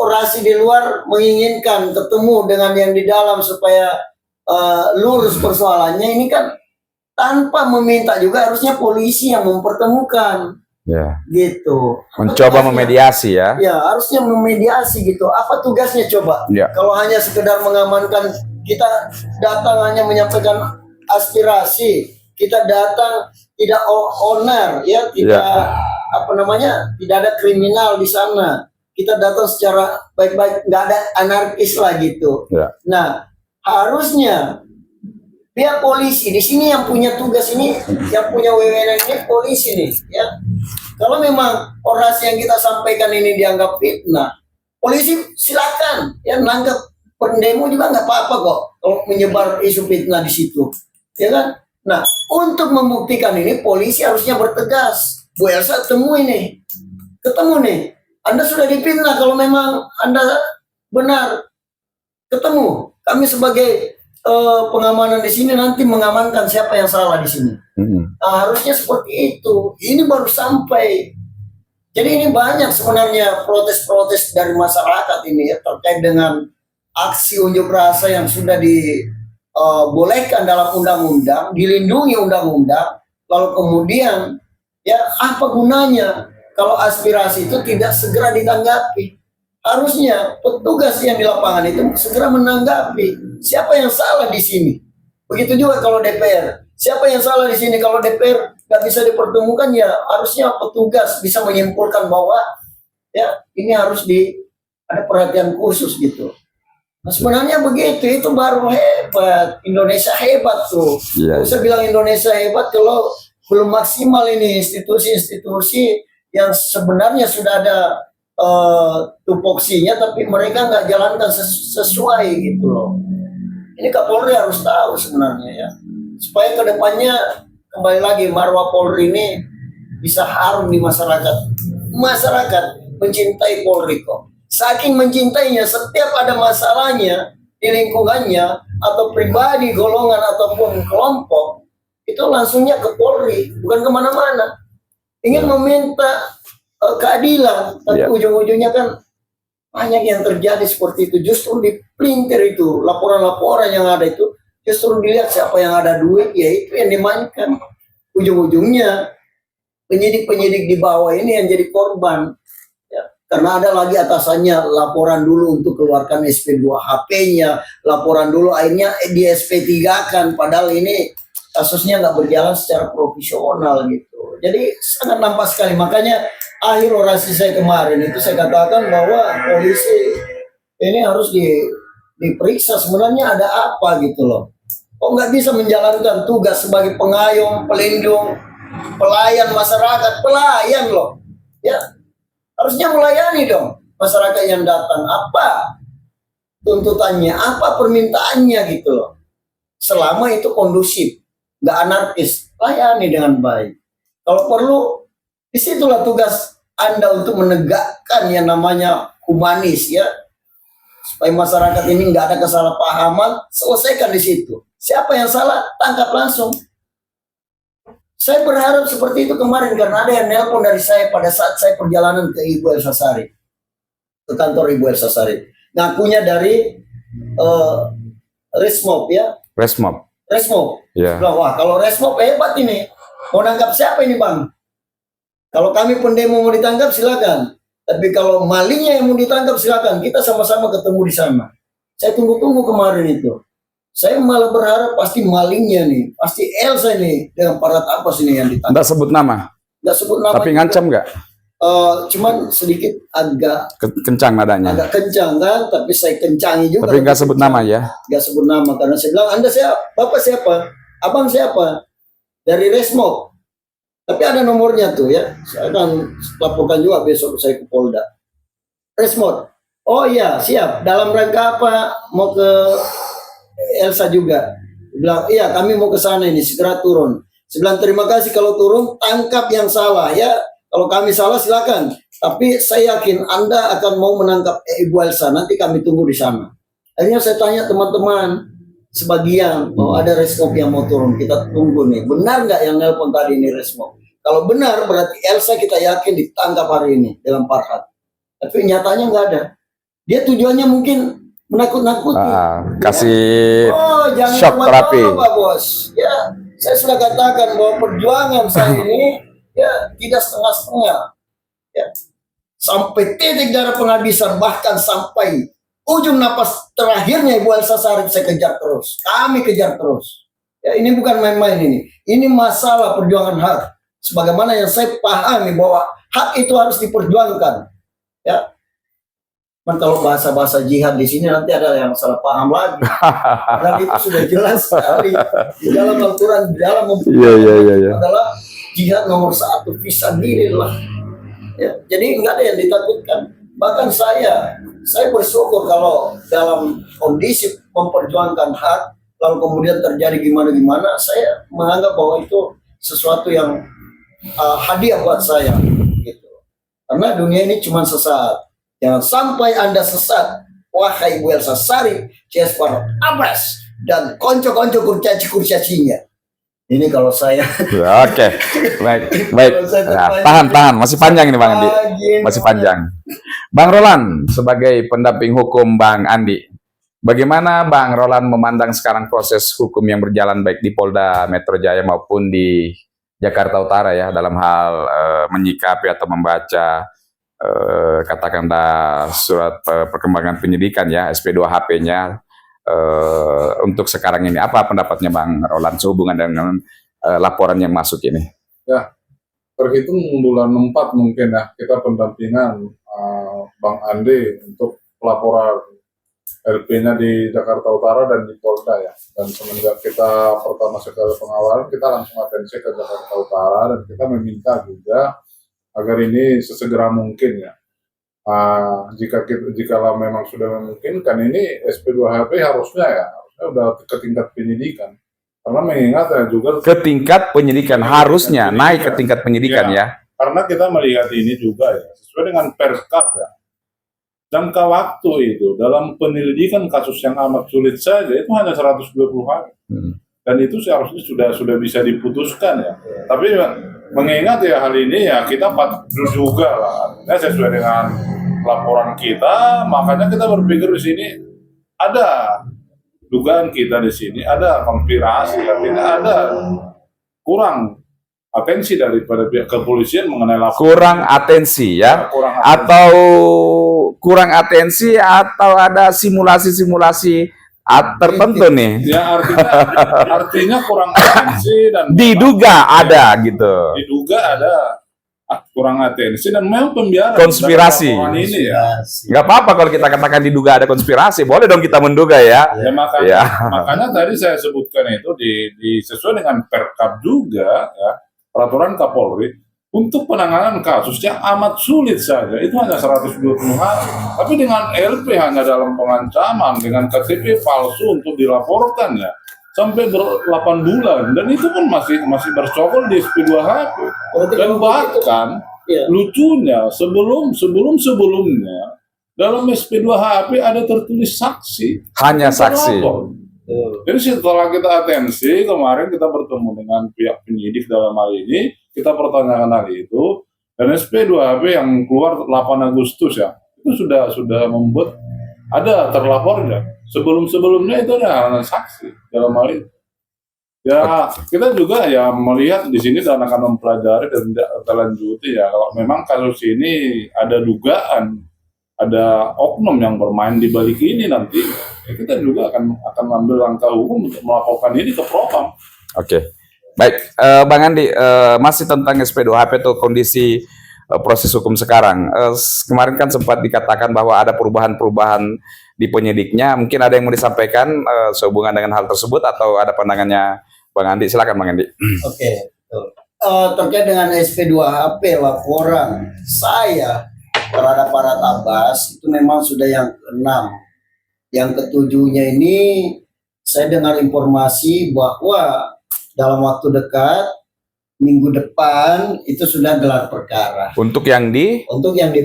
orasi di luar menginginkan ketemu dengan yang di dalam supaya lurus persoalannya, ini kan tanpa meminta juga harusnya polisi yang mempertemukan, ya, gitu. mencoba memediasi ya. Ya, harusnya memediasi gitu. Apa tugasnya coba? Ya. Kalau hanya sekedar mengamankan, kita datang hanya menyampaikan aspirasi, kita datang tidak owner, ya, tidak tidak ada kriminal di sana. Kita datang secara baik-baik, nggak ada anarkis lah gitu. Ya. Nah, harusnya pihak polisi di sini yang punya tugas ini, yang punya wewenang ini polisi nih, ya. Kalau memang orasi yang kita sampaikan ini dianggap fitnah, polisi silakan ya, nanggap pendemo juga nggak apa-apa kok. kalau menyebar isu fitnah di situ, ya kan? Nah, untuk membuktikan ini polisi harusnya bertegas. Bu Elsa ketemu nih. Anda sudah difitnah, kalau memang Anda benar, ketemu. Kami sebagai pengamanan di sini nanti mengamankan siapa yang salah di sini. Nah, harusnya seperti itu. Ini baru sampai. Jadi ini banyak sebenarnya protes-protes dari masyarakat ini ya, terkait dengan aksi unjuk rasa yang sudah dibolehkan dalam undang-undang, dilindungi undang-undang, lalu kemudian ya apa gunanya kalau aspirasi itu tidak segera ditanggapi? Harusnya petugas yang di lapangan itu segera menanggapi siapa yang salah di sini. Begitu juga kalau DPR, siapa yang salah di sini? Kalau DPR nggak bisa dipertemukan, ya harusnya petugas bisa menyimpulkan bahwa ya ini harus ada perhatian khusus gitu. Nah, sebenarnya begitu, itu baru hebat. Indonesia hebat tuh. Iya. Bisa bilang Indonesia hebat kalau belum maksimal ini institusi-institusi yang sebenarnya sudah ada tupoksinya, tapi mereka nggak jalankan sesuai gitu loh. Ini Kapolri harus tahu sebenarnya ya, supaya kedepannya kembali lagi marwah Polri ini bisa harum di masyarakat. Masyarakat mencintai Polri kok. Saking mencintainya, setiap ada masalahnya di lingkungannya atau pribadi, golongan ataupun kelompok, itu langsungnya ke Polri, bukan kemana-mana. Ingin meminta keadilan, tapi ujung-ujungnya kan banyak yang terjadi seperti itu. Justru dipelintir itu laporan-laporan yang ada itu, justru dilihat siapa yang ada duit, ya itu yang dimainkan. Ujung-ujungnya penyidik-penyidik di bawah ini yang jadi korban ya, karena ada lagi atasannya laporan dulu untuk keluarkan SP2 HP-nya, laporan dulu akhirnya di SP3 kan, padahal ini kasusnya nggak berjalan secara profesional gitu. Jadi sangat nampak sekali. Makanya akhir orasi saya kemarin itu saya katakan bahwa polisi ini harus diperiksa sebenarnya ada apa gitu loh. Kok nggak bisa menjalankan tugas sebagai pengayom, pelindung, pelayan masyarakat, pelayan loh. Ya, harusnya melayani dong masyarakat yang datang. Apa tuntutannya, apa permintaannya gitu loh. Selama itu kondusif, nggak anarkis, layani dengan baik. Kalau perlu, disitulah tugas Anda untuk menegakkan yang namanya humanis ya, supaya masyarakat ini nggak ada kesalahpahaman, selesaikan di situ. Siapa yang salah, tangkap langsung. Saya berharap seperti itu kemarin, karena ada yang nelpon dari saya pada saat saya perjalanan ke Ibu Elsa Sari, ke kantor Ibu Elsa Sari. Ngakunya dari Resmob ya. Resmob. Yeah. Wah, kalau Resmob hebat ini. Mau nangkap siapa ini bang? Kalau kami pendemo mau ditangkap silakan. Tapi kalau malingnya yang mau ditangkap silakan. Kita sama-sama ketemu di sana. Saya tunggu-tunggu kemarin itu. Saya malah berharap pasti malingnya nih, pasti Elsa nih dengan parat apa sini yang ditangkap. Nggak sebut nama. Nggak sebut nama. Tapi ngancam nggak? Cuman sedikit agak kencang nadanya. Agak kencang kan, tapi saya kencangi juga. Tapi nggak sebut nama ya? Nggak sebut nama karena saya bilang Anda siapa, Bapak siapa, Abang siapa? Dari Resmob. Tapi ada nomornya tuh ya. Saya akan laporkan juga besok saya ke Polda. Resmob. Oh iya, siap. Dalam rangka apa? Mau ke Elsa juga. Bilang, iya kami mau ke sana ini, segera turun. Saya bilang terima kasih, kalau turun tangkap yang salah ya. Kalau kami salah silakan. Tapi saya yakin Anda akan mau menangkap Ibu Elsa. Nanti kami tunggu di sana. Akhirnya saya tanya teman-teman sebagian, oh ada Resmob yang mau turun, kita tunggu nih. Benar nggak yang nelpon tadi ini Resmob? Kalau benar berarti Elsa kita yakin ditangkap hari ini dalam Farhat. Tapi nyatanya nggak ada. Dia tujuannya mungkin menakut-nakuti. Kasih jangan shock terapi. Pak Bos. Ya, saya sudah katakan bahwa perjuangan saya ini ya tidak setengah-setengah. Ya, sampai titik darah penghabisan, bahkan sampai ujung napas terakhirnya Ibu Elsa Sari saya kejar terus. Kami kejar terus. Ya, ini bukan main-main ini. Ini masalah perjuangan hak. Sebagaimana yang saya pahami bahwa hak itu harus diperjuangkan. Ya. Man, kalau bahasa-bahasa jihad di sini nanti ada yang salah paham lagi. Dan itu sudah jelas sekali di dalam Al-Quran, di dalam adalah jihad nomor 1, fisabilillah. Ya, jadi nggak ada yang ditakutkan. Bahkan saya bersyukur kalau dalam kondisi memperjuangkan hak, lalu kemudian terjadi gimana-gimana, saya menganggap bahwa itu sesuatu yang hadiah buat saya gitu. Karena dunia ini cuma sesaat. Jangan sampai Anda sesat, wahai Bu Elsa Sarif, CS Farhad Abbas dan konco-konco kurcaci-kurcacinya. Ini kalau saya. Oke, baik. Nah, tahan, masih panjang ini Bang Andi, masih panjang. Bang Roland sebagai pendamping hukum Bang Andi, bagaimana Bang Roland memandang sekarang proses hukum yang berjalan baik di Polda Metro Jaya maupun di Jakarta Utara ya dalam hal menyikapi atau membaca katakanlah surat perkembangan penyidikan ya SP2HP-nya. Untuk sekarang ini apa pendapatnya Bang Roland sehubungan dengan laporan yang masuk ini? Ya, terhitung bulan 4 mungkin ya kita pendampingan Bang Andi untuk pelaporan LP-nya di Jakarta Utara dan di Polda ya. Dan semenjak kita pertama sekali pengawalan, kita langsung atensi ke Jakarta Utara dan kita meminta juga agar ini sesegera mungkin ya. Jika memang sudah memungkinkan, ini SP2HP harusnya udah ke tingkat penyidikan. Karena mengingat ya juga ke tingkat penyidikan harusnya naik ke tingkat penyidikan ya. Karena kita melihat ini juga ya sesuai dengan Perkap ya. Jangka waktu itu dalam penyelidikan kasus yang amat sulit saja itu hanya 120 hari. Dan itu seharusnya sudah bisa diputuskan ya. Tapi mengingat ya hal ini ya kita patut juga lah. Artinya sesuai dengan laporan kita, makanya kita berpikir di sini ada dugaan kita di sini ada konspirasi, artinya ada kurang atensi daripada pihak kepolisian mengenai laporan. Kurang atensi ya, atau kurang atensi atau ada simulasi-simulasi tertentu nih. Ya artinya kurang atensi dan diduga ada gitu. Diduga ada kurang atensi dan memang pembiaran konspirasi ini ya. Nggak apa-apa kalau kita katakan diduga ada konspirasi, boleh dong kita menduga ya. Makanya tadi saya sebutkan itu sesuai dengan Perkap juga ya, peraturan Kapolri untuk penanganan kasus yang amat sulit saja itu hanya 120 hari. Tapi dengan LP hanya dalam pengancaman dengan KTP palsu untuk dilaporkan ya sampai 8 bulan dan itu pun masih bercokol di SP2HP. Dan bahkan lucunya sebelumnya dalam SP2HP ada tertulis saksi, hanya saksi. Jadi setelah kita atensi kemarin kita bertemu dengan pihak penyidik dalam hal ini, kita pertanyakan hal itu dan SP2HP yang keluar 8 Agustus ya itu sudah membuat ada terlapornya. Sebelumnya itu ada saksi dalam hal ini. Ya kita juga ya melihat di sini dan akan mempelajari dan lanjuti ya kalau memang kasus ini ada dugaan ada oknum yang bermain di balik ini nanti ya kita juga akan mengambil langkah hukum untuk melaporkan ini ke Propam. Oke. Baik, Bang Andi, masih tentang SP2HP itu kondisi proses hukum sekarang. Kemarin kan sempat dikatakan bahwa ada perubahan-perubahan di penyidiknya. Mungkin ada yang mau disampaikan sehubungan dengan hal tersebut atau ada pandangannya Bang Andi? Silakan Bang Andi. Oke. Terkait dengan SP2HP laporan saya terhadap Farhad Abbas itu memang sudah yang ke-6. Yang ke-7-nya ini saya dengar informasi bahwa dalam waktu dekat minggu depan itu sudah gelar perkara. Untuk yang di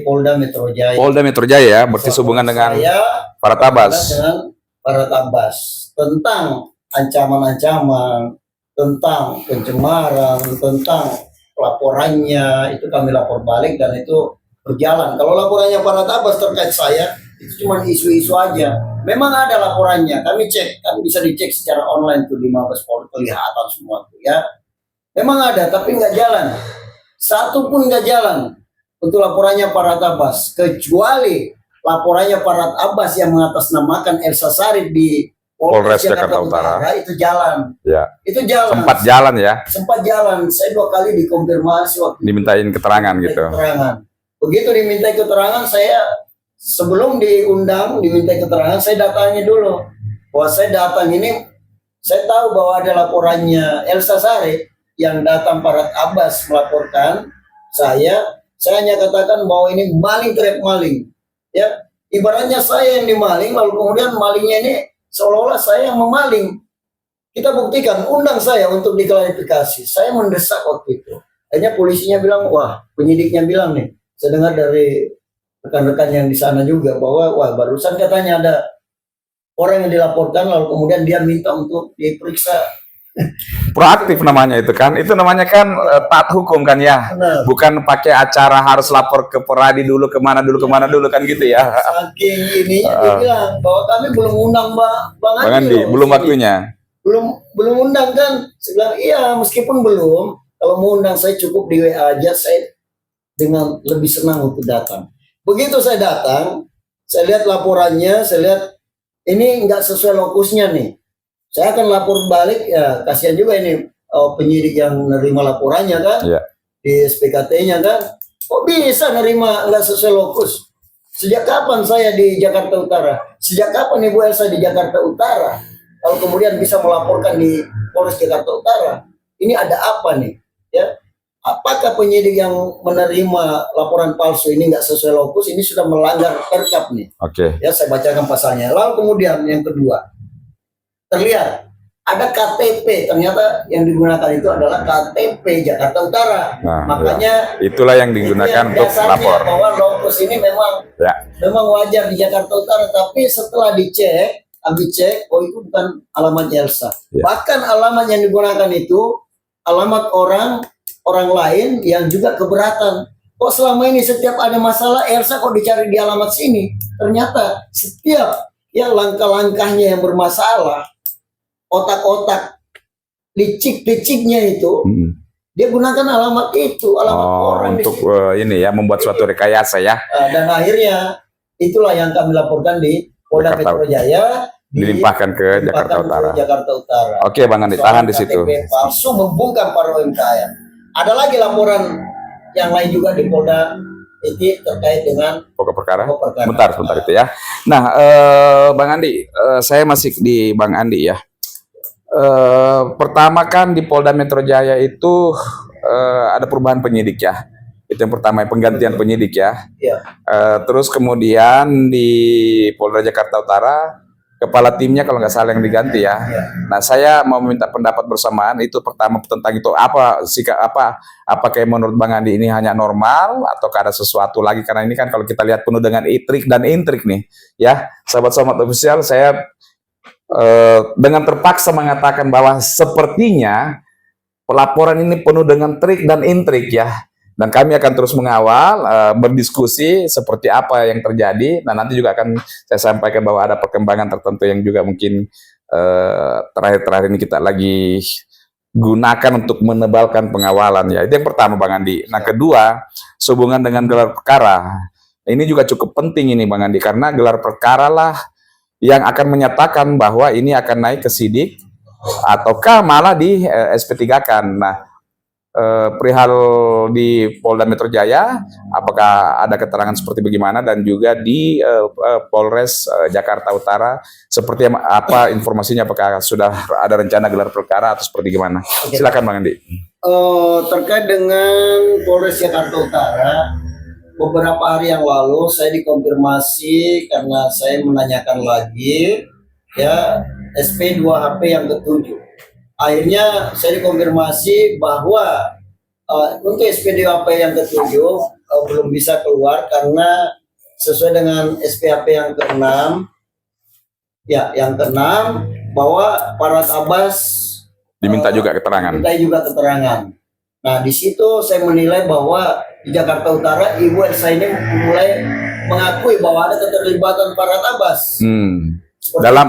Polda Metro Jaya. Polda Metro Jaya ya, berarti hubungan dengan Farhad Abbas. Dengan Farhad Abbas tentang ancaman-ancaman, tentang pencemaran, tentang laporannya itu kami lapor balik dan itu berjalan. Kalau laporannya Farhad Abbas terkait saya itu cuma isu-isu aja. Memang ada laporannya, kami cek, kan bisa dicek secara online tuh di Mabes Polri, kelihatan semua tuh ya. Memang ada, tapi nggak jalan. Satu pun nggak jalan untuk laporannya Farhad Abbas, kecuali laporannya Farhad Abbas yang mengatasnamakan Elsa Sarif di Polres Jakarta Utara itu jalan. Ya. Itu jalan. Sempat jalan ya. Sempat jalan. Saya 2 kali dikonfirmasi waktu dimintain keterangan gitu. Keterangan. Begitu diminta keterangan, saya sebelum diundang diminta keterangan, saya datangi dulu. Bahwa saya datang ini, saya tahu bahwa ada laporannya Elsa Sarif yang datang Farhad Abbas melaporkan saya hanya katakan bahwa ini maling terhadap maling. Ya, ibaratnya saya yang dimaling, lalu kemudian malingnya ini seolah-olah saya yang memaling. Kita buktikan, undang saya untuk diklarifikasi. Saya mendesak waktu itu. Akhirnya polisinya bilang, wah, penyidiknya bilang nih, saya dengar dari rekan-rekan yang di sana juga bahwa wah barusan katanya ada orang yang dilaporkan lalu kemudian dia minta untuk diperiksa. Proaktif namanya itu kan. Itu namanya kan taat hukum kan ya. Benar. Bukan pakai acara harus lapor ke Peradi dulu kemana dulu kan gitu ya. Saking ini dia bilang bahwa kami belum undang Bang Bang Andi Andi, loh. belum waktunya. Belum undang kan. Saya bilang iya meskipun belum, kalau mau undang saya cukup di WA aja, saya dengan lebih senang untuk datang. Begitu saya datang, saya lihat laporannya, saya lihat ini nggak sesuai lokusnya nih. Saya akan lapor balik, ya kasihan juga ini penyidik yang nerima laporannya kan, Iya. di SPKT-nya kan. Kok bisa nerima nggak sesuai lokus? Sejak kapan saya di Jakarta Utara? Sejak kapan Ibu Elsa di Jakarta Utara? Kalau kemudian bisa melaporkan di Polres Jakarta Utara, ini ada apa nih? Ya, apakah penyidik yang menerima laporan palsu ini nggak sesuai lokus? Ini sudah melanggar Perkap nih. Oke. Ya, saya bacakan pasalnya. Lalu kemudian yang kedua, terlihat ada KTP, ternyata yang digunakan itu adalah KTP Jakarta Utara. Nah, makanya itulah yang digunakan itu yang untuk dasarnya lapor. bahwa lokus ini memang Ya. wajar di Jakarta Utara, tapi setelah dicek, oh itu bukan alamat Elsa. Ya. Bahkan alamat yang digunakan itu alamat orang lain yang juga keberatan. Kok selama ini setiap ada masalah Elsa kok dicari di alamat sini? Ternyata setiap ya langkah-langkahnya yang bermasalah, otak-otak licik-liciknya itu, dia gunakan alamat itu, alamat orang untuk di situ. ini ya, membuat suatu rekayasa ya. Dan akhirnya itulah yang kami laporkan di Polda Jakarta. Metro Jaya, Dilimpahkan ke Jakarta Utara. Jakarta Utara. Oke, Bang Andi, tahan di situ. KTP palsu membungkam para UMKM. Ada lagi laporan yang lain juga di Polda ini terkait dengan Pokok perkara. pokok perkara. Bentar itu ya. Nah, Bang Andi, saya masih di Bang Andi ya. Pertama kan di Polda Metro Jaya itu ada perubahan penyidik ya. Itu yang pertama, penggantian penyidik ya. Iya. Terus kemudian di Polda Jakarta Utara, kepala timnya kalau nggak salah yang diganti ya. Nah, saya mau minta pendapat bersamaan itu pertama tentang itu apakah menurut Bang Andi ini hanya normal atau ada sesuatu lagi, karena ini kan kalau kita lihat penuh dengan trik dan intrik nih ya. Sahabat-sahabat official, saya dengan terpaksa mengatakan bahwa sepertinya pelaporan ini penuh dengan trik dan intrik ya. Dan kami akan terus mengawal, berdiskusi seperti apa yang terjadi. Dan nanti juga akan saya sampaikan bahwa ada perkembangan tertentu yang juga mungkin terakhir-terakhir ini kita lagi gunakan untuk menebalkan pengawalan ya. Itu yang pertama Bang Andi. Nah, kedua, sehubungan dengan gelar perkara. Ini juga cukup penting ini Bang Andi, karena gelar perkara lah yang akan menyatakan bahwa ini akan naik ke sidik ataukah malah di SP3-kan. Nah, perihal di Polda Metro Jaya, apakah ada keterangan seperti bagaimana, dan juga di Polres Jakarta Utara seperti apa informasinya, apakah sudah ada rencana gelar perkara atau seperti gimana? Silakan Bang Andi. Terkait dengan Polres Jakarta Utara, beberapa hari yang lalu saya dikonfirmasi karena saya menanyakan lagi ya SP 2HP yang ke-7. Akhirnya saya dikonfirmasi bahwa untuk SP 2HP yang ke-7 belum bisa keluar karena sesuai dengan SPHP yang ke-6 ya, yang ke-6 bahwa para Kabas diminta juga keterangan. Nah, di situ saya menilai bahwa di Jakarta Utara Ibu Elsa ini mulai mengakui bahwa ada keterlibatan para Tabas.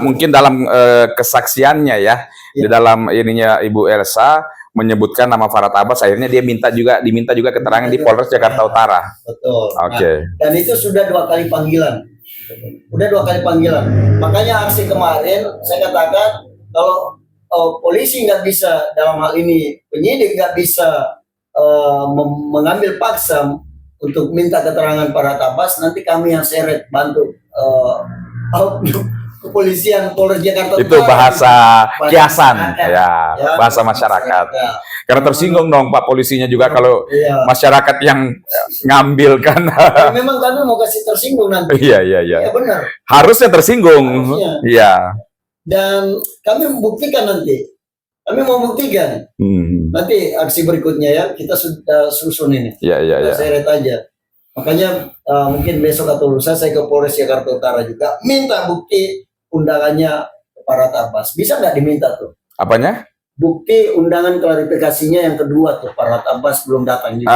Mungkin dalam kesaksiannya ya, di dalam ininya Ibu Elsa menyebutkan nama Farhat Abbas, akhirnya dia diminta juga keterangan di Polres Jakarta Utara. Betul. Oke. Dan itu sudah 2 kali panggilan. Makanya aksi kemarin saya katakan kalau polisi nggak bisa, dalam hal ini penyidik nggak bisa mengambil paksa untuk minta keterangan para Abbas, nanti kami yang seret bantu kepolisian Polres Jakarta Utara. Itu bahasa kiasan ya, bahasa masyarakat. Ya. Karena tersinggung dong Pak polisinya juga kalau masyarakat yang ngambil kan. Memang kami mau kasih tersinggung nanti. Iya. Ya benar. Harusnya tersinggung. Iya. Dan kami membuktikan nanti. Kami mau buktikan. Nanti aksi berikutnya ya, kita sudah susun ini. Ya, ya, ya. Kita seret aja. Makanya mungkin besok atau lusa saya ke Polres Jakarta Utara juga minta bukti undangannya ke Farhad Abbas. Bisa nggak diminta tuh? Apanya? Bukti undangan klarifikasinya yang kedua tuh, Farhad Abbas belum datang juga.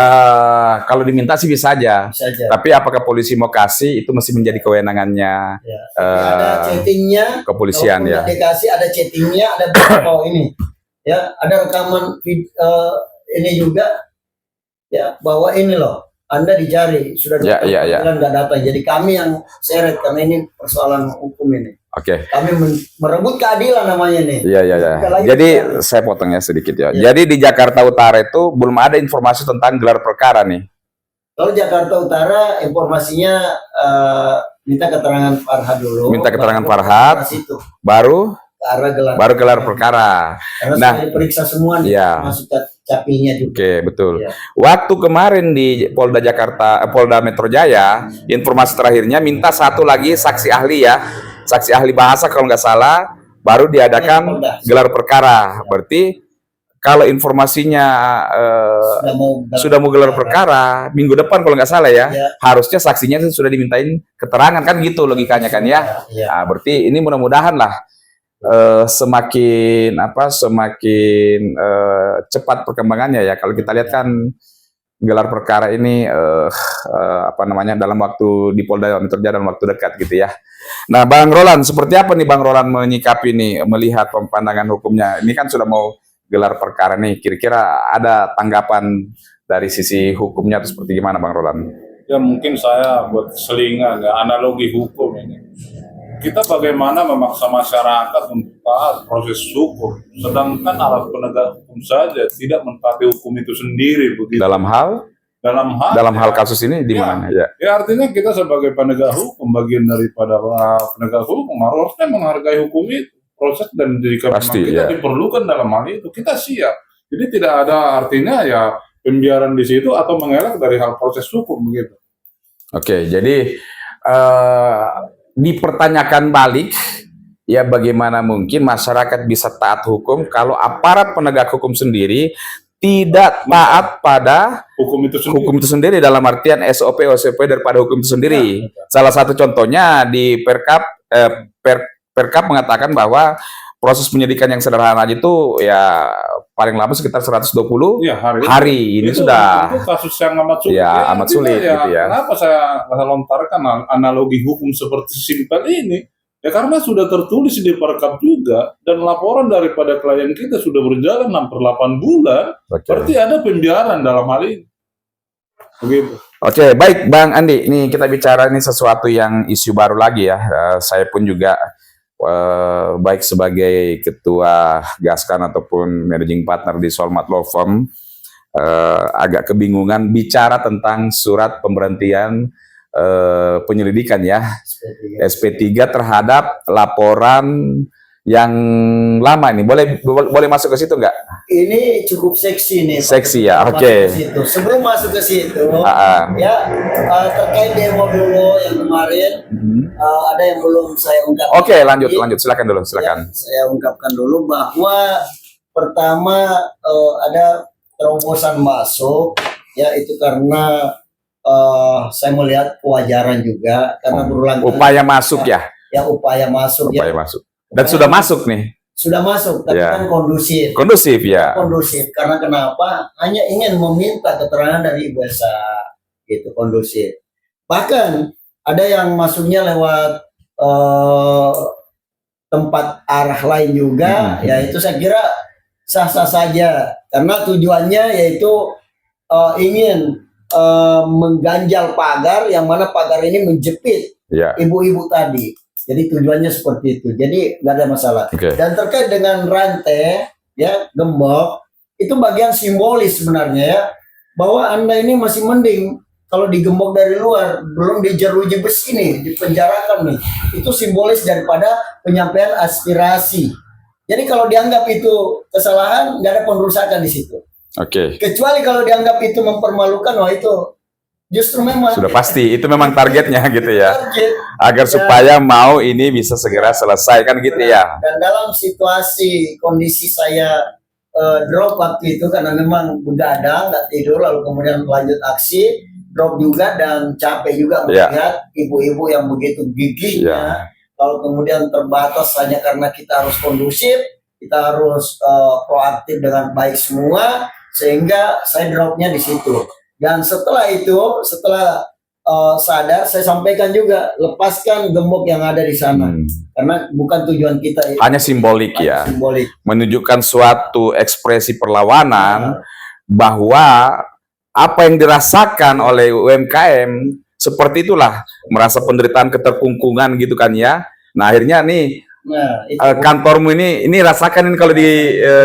Kalau diminta sih bisa aja. Bisa aja. Tapi apakah polisi mau kasih itu mesti menjadi kewenangannya Ya. Ada chattingnya, kepolisian ya. Dikasih ada chattingnya, ada oh ini, ya ada rekaman ini juga, ya bahwa ini loh, Anda dicari sudah Ya, ya, ya. nggak datang. Jadi kami yang seret karena ini persoalan hukum ini. Oke. Kami merebut keadilan namanya nih. Iya, iya, iya. Jadi saya potongnya sedikit ya. Ya. Jadi di Jakarta Utara itu belum ada informasi tentang gelar perkara nih. Kalau Jakarta Utara informasinya minta keterangan Farhad dulu. Minta keterangan Farhad, baru gelar perkara. Karena Nah, sudah diperiksa semua nih, iya. masuk capingnya juga. Oke, betul. Ya. Waktu kemarin di Polda Metro Jaya, informasi terakhirnya minta satu lagi saksi ahli ya, saksi ahli bahasa kalau nggak salah, baru diadakan gelar perkara. Berarti kalau informasinya sudah mau gelar perkara minggu depan kalau nggak salah ya, harusnya saksinya sudah dimintain keterangan kan gitu logikanya kan ya. Nah, berarti ini mudah-mudahan lah semakin cepat perkembangannya ya. Kalau kita lihat kan gelar perkara ini dalam waktu di Polda Metro Jaya dalam waktu dekat gitu ya. Nah, Bang Roland, seperti apa nih Bang Roland menyikapi nih, melihat pandangan hukumnya? Ini kan sudah mau gelar perkara nih, kira-kira ada tanggapan dari sisi hukumnya atau seperti gimana Bang Roland? Ya mungkin saya buat selingan ya, analogi hukum ini. Kita bagaimana memaksa masyarakat untuk taat proses hukum, sedangkan alat penegak hukum saja tidak mentaati hukum itu sendiri begitu. Dalam hal kasus ini di mana ya? Ya artinya kita sebagai penegak hukum, bagian daripada penegak hukum harusnya menghargai hukum itu, proses, dan jika memang kita diperlukan dalam hal itu kita siap. Jadi tidak ada artinya ya pembiaran di situ atau mengelak dari hal proses hukum begitu. Oke, jadi dipertanyakan balik ya, bagaimana mungkin masyarakat bisa taat hukum kalau aparat penegak hukum sendiri tidak taat pada hukum itu sendiri dalam artian SOP daripada hukum itu sendiri. Salah satu contohnya di Perkap mengatakan bahwa proses penyidikan yang sederhana itu ya paling lama sekitar 120 hari. Ini itu kasus yang amat sulit. Ya, amat sulit gitu ya. Kenapa saya lontarkan analogi hukum seperti simpel ini? Ya karena sudah tertulis di Perkap juga, dan laporan daripada klien kita sudah berjalan hampir 8 bulan. Berarti ada pembiaran dalam hal ini. Begitu. Oke, baik Bang Andi, ini kita bicara ini sesuatu yang isu baru lagi ya. Saya pun juga baik sebagai ketua Gaskan ataupun managing partner di Solmat Law Firm agak kebingungan bicara tentang surat pemberhentian penyelidikan ya, SP3 terhadap laporan yang lama ini. Boleh masuk ke situ nggak? Ini cukup seksi nih. Seksi ya, oke. Sebelum masuk ke situ, ya terkait demo dulu yang kemarin, ada yang belum saya ungkapkan. Oke, lanjut, silakan dulu, silakan. Ya, saya ungkapkan dulu bahwa pertama ada terobosan masuk, ya itu karena saya melihat kewajaran juga karena berulang kali. Upaya masuk ya? Ya, upaya masuk. Upaya masuk. Dan sudah masuk nih? Sudah masuk, tapi kan kondusif. Kondusif ya? Kondusif, karena kenapa? Hanya ingin meminta keterangan dari Ibu Esa, gitu, kondusif. Bahkan ada yang masuknya lewat tempat arah lain juga, ya itu saya kira sah-sah saja. Karena tujuannya yaitu ingin mengganjal pagar, yang mana pagar ini menjepit ibu-ibu tadi. Jadi tujuannya seperti itu. Jadi nggak ada masalah. Dan terkait dengan rantai, ya gembok, itu bagian simbolis sebenarnya ya, bahwa Anda ini masih mending kalau digembok dari luar, belum dijeruji besi nih, dipenjarakan nih. Itu simbolis daripada penyampaian aspirasi. Jadi kalau dianggap itu kesalahan, nggak ada pengerusakan di situ. Kecuali kalau dianggap itu mempermalukan, wah itu Justru memang Sudah pasti itu memang targetnya gitu ya. target. Agar Ya. supaya mau ini bisa segera selesai kan gitu ya. Dan dalam situasi kondisi saya drop waktu itu karena memang begadang, nggak tidur, lalu kemudian lanjut aksi, drop juga dan capek juga Ya. melihat ibu-ibu yang begitu gigihnya, lalu kemudian terbatas hanya karena kita harus kondusif, kita harus proaktif dengan baik semua, sehingga saya dropnya di situ. Dan setelah itu, setelah sadar, saya sampaikan juga, lepaskan gembok yang ada di sana. Karena bukan tujuan kita itu. Hanya simbolik ya. Simbolik. Menunjukkan suatu ekspresi perlawanan bahwa apa yang dirasakan oleh UMKM seperti itulah, merasa penderitaan keterkungkungan gitu kan ya. Nah akhirnya nih Nah, itu. kantormu ini rasakan ini kalau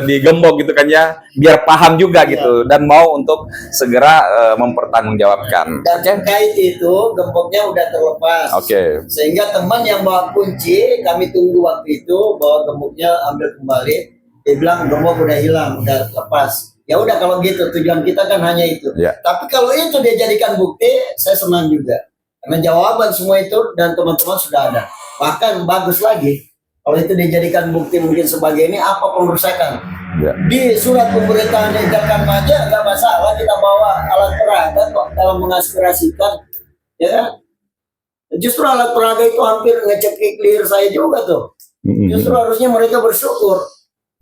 digembok gitu kan ya, biar paham juga gitu dan mau untuk segera mempertanggungjawabkan. Dan terkait itu gemboknya udah terlepas. Oke. Sehingga teman yang bawa kunci, kami tunggu waktu itu bawa gemboknya ambil kembali. Dia bilang gembok udah hilang, udah lepas. Ya udah kalau gitu, tujuan kita kan hanya itu. Ya. Tapi kalau itu dia jadikan bukti, saya senang juga. Karena jawaban semua itu dan teman-teman sudah ada. Bahkan bagus lagi, kalau itu dijadikan bukti mungkin sebagai ini apa pengerusakan. Ya. Di surat pemberitahuan edarkan aja nggak masalah kita bawa alat peraga kok dalam mengaspirasikan, ya kan? Justru alat peraga itu hampir ngecekik leher saya juga tuh. Justru harusnya mereka bersyukur,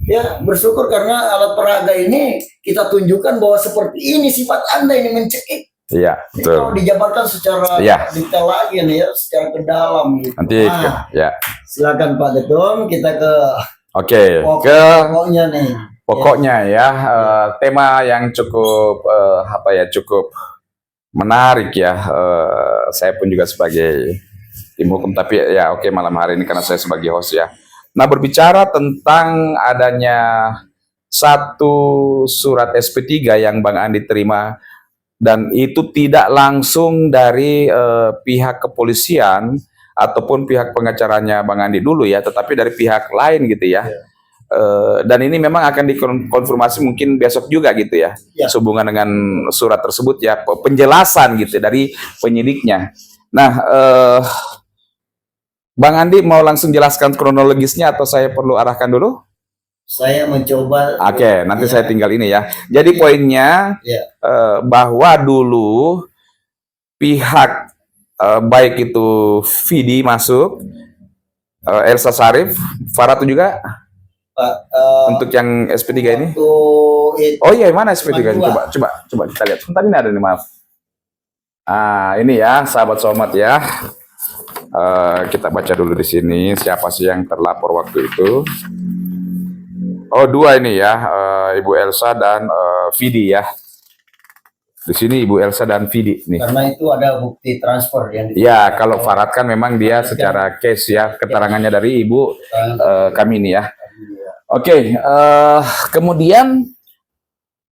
ya bersyukur karena alat peraga ini kita tunjukkan bahwa seperti ini sifat Anda ini mencekik. Iya, betul. Kalau dijabarkan secara detail lagi nih ya, secara ke dalam gitu. Nanti ya. Silakan Pak Ketum, kita ke pokoknya nih. Pokoknya ya, tema yang cukup cukup menarik ya. Saya pun juga sebagai tim hukum, tapi ya malam hari ini karena saya sebagai host ya. Nah, berbicara tentang adanya satu surat SP3 yang Bang Andi terima, dan itu tidak langsung dari pihak kepolisian ataupun pihak pengacaranya Bang Andi dulu ya, tetapi dari pihak lain gitu ya. Dan ini memang akan dikonfirmasi mungkin besok juga gitu ya, sehubungan dengan surat tersebut ya, penjelasan gitu dari penyidiknya. Nah, Bang Andi mau langsung jelaskan kronologisnya atau saya perlu arahkan dulu? Saya mencoba. Oke, nanti saya tinggal ini ya. Jadi poinnya bahwa dulu pihak baik itu Vidi masuk, Elsa Syarif, Farhat juga untuk yang SP3 ini. Oh iya, mana SP3 ini? Coba kita lihat. Sebentar, ini ada nih, maaf. Ini ya, sahabat somat ya. Kita baca dulu di sini siapa sih yang terlapor waktu itu. Oh, dua ini ya, Ibu Elsa dan Vidi ya. Di sini Ibu Elsa dan Vidi nih. Karena itu ada bukti transfer yang. Ya, kalau Farhat kan memang dia secara case ya, keterangannya dari Ibu kami ini ya. Oke, kemudian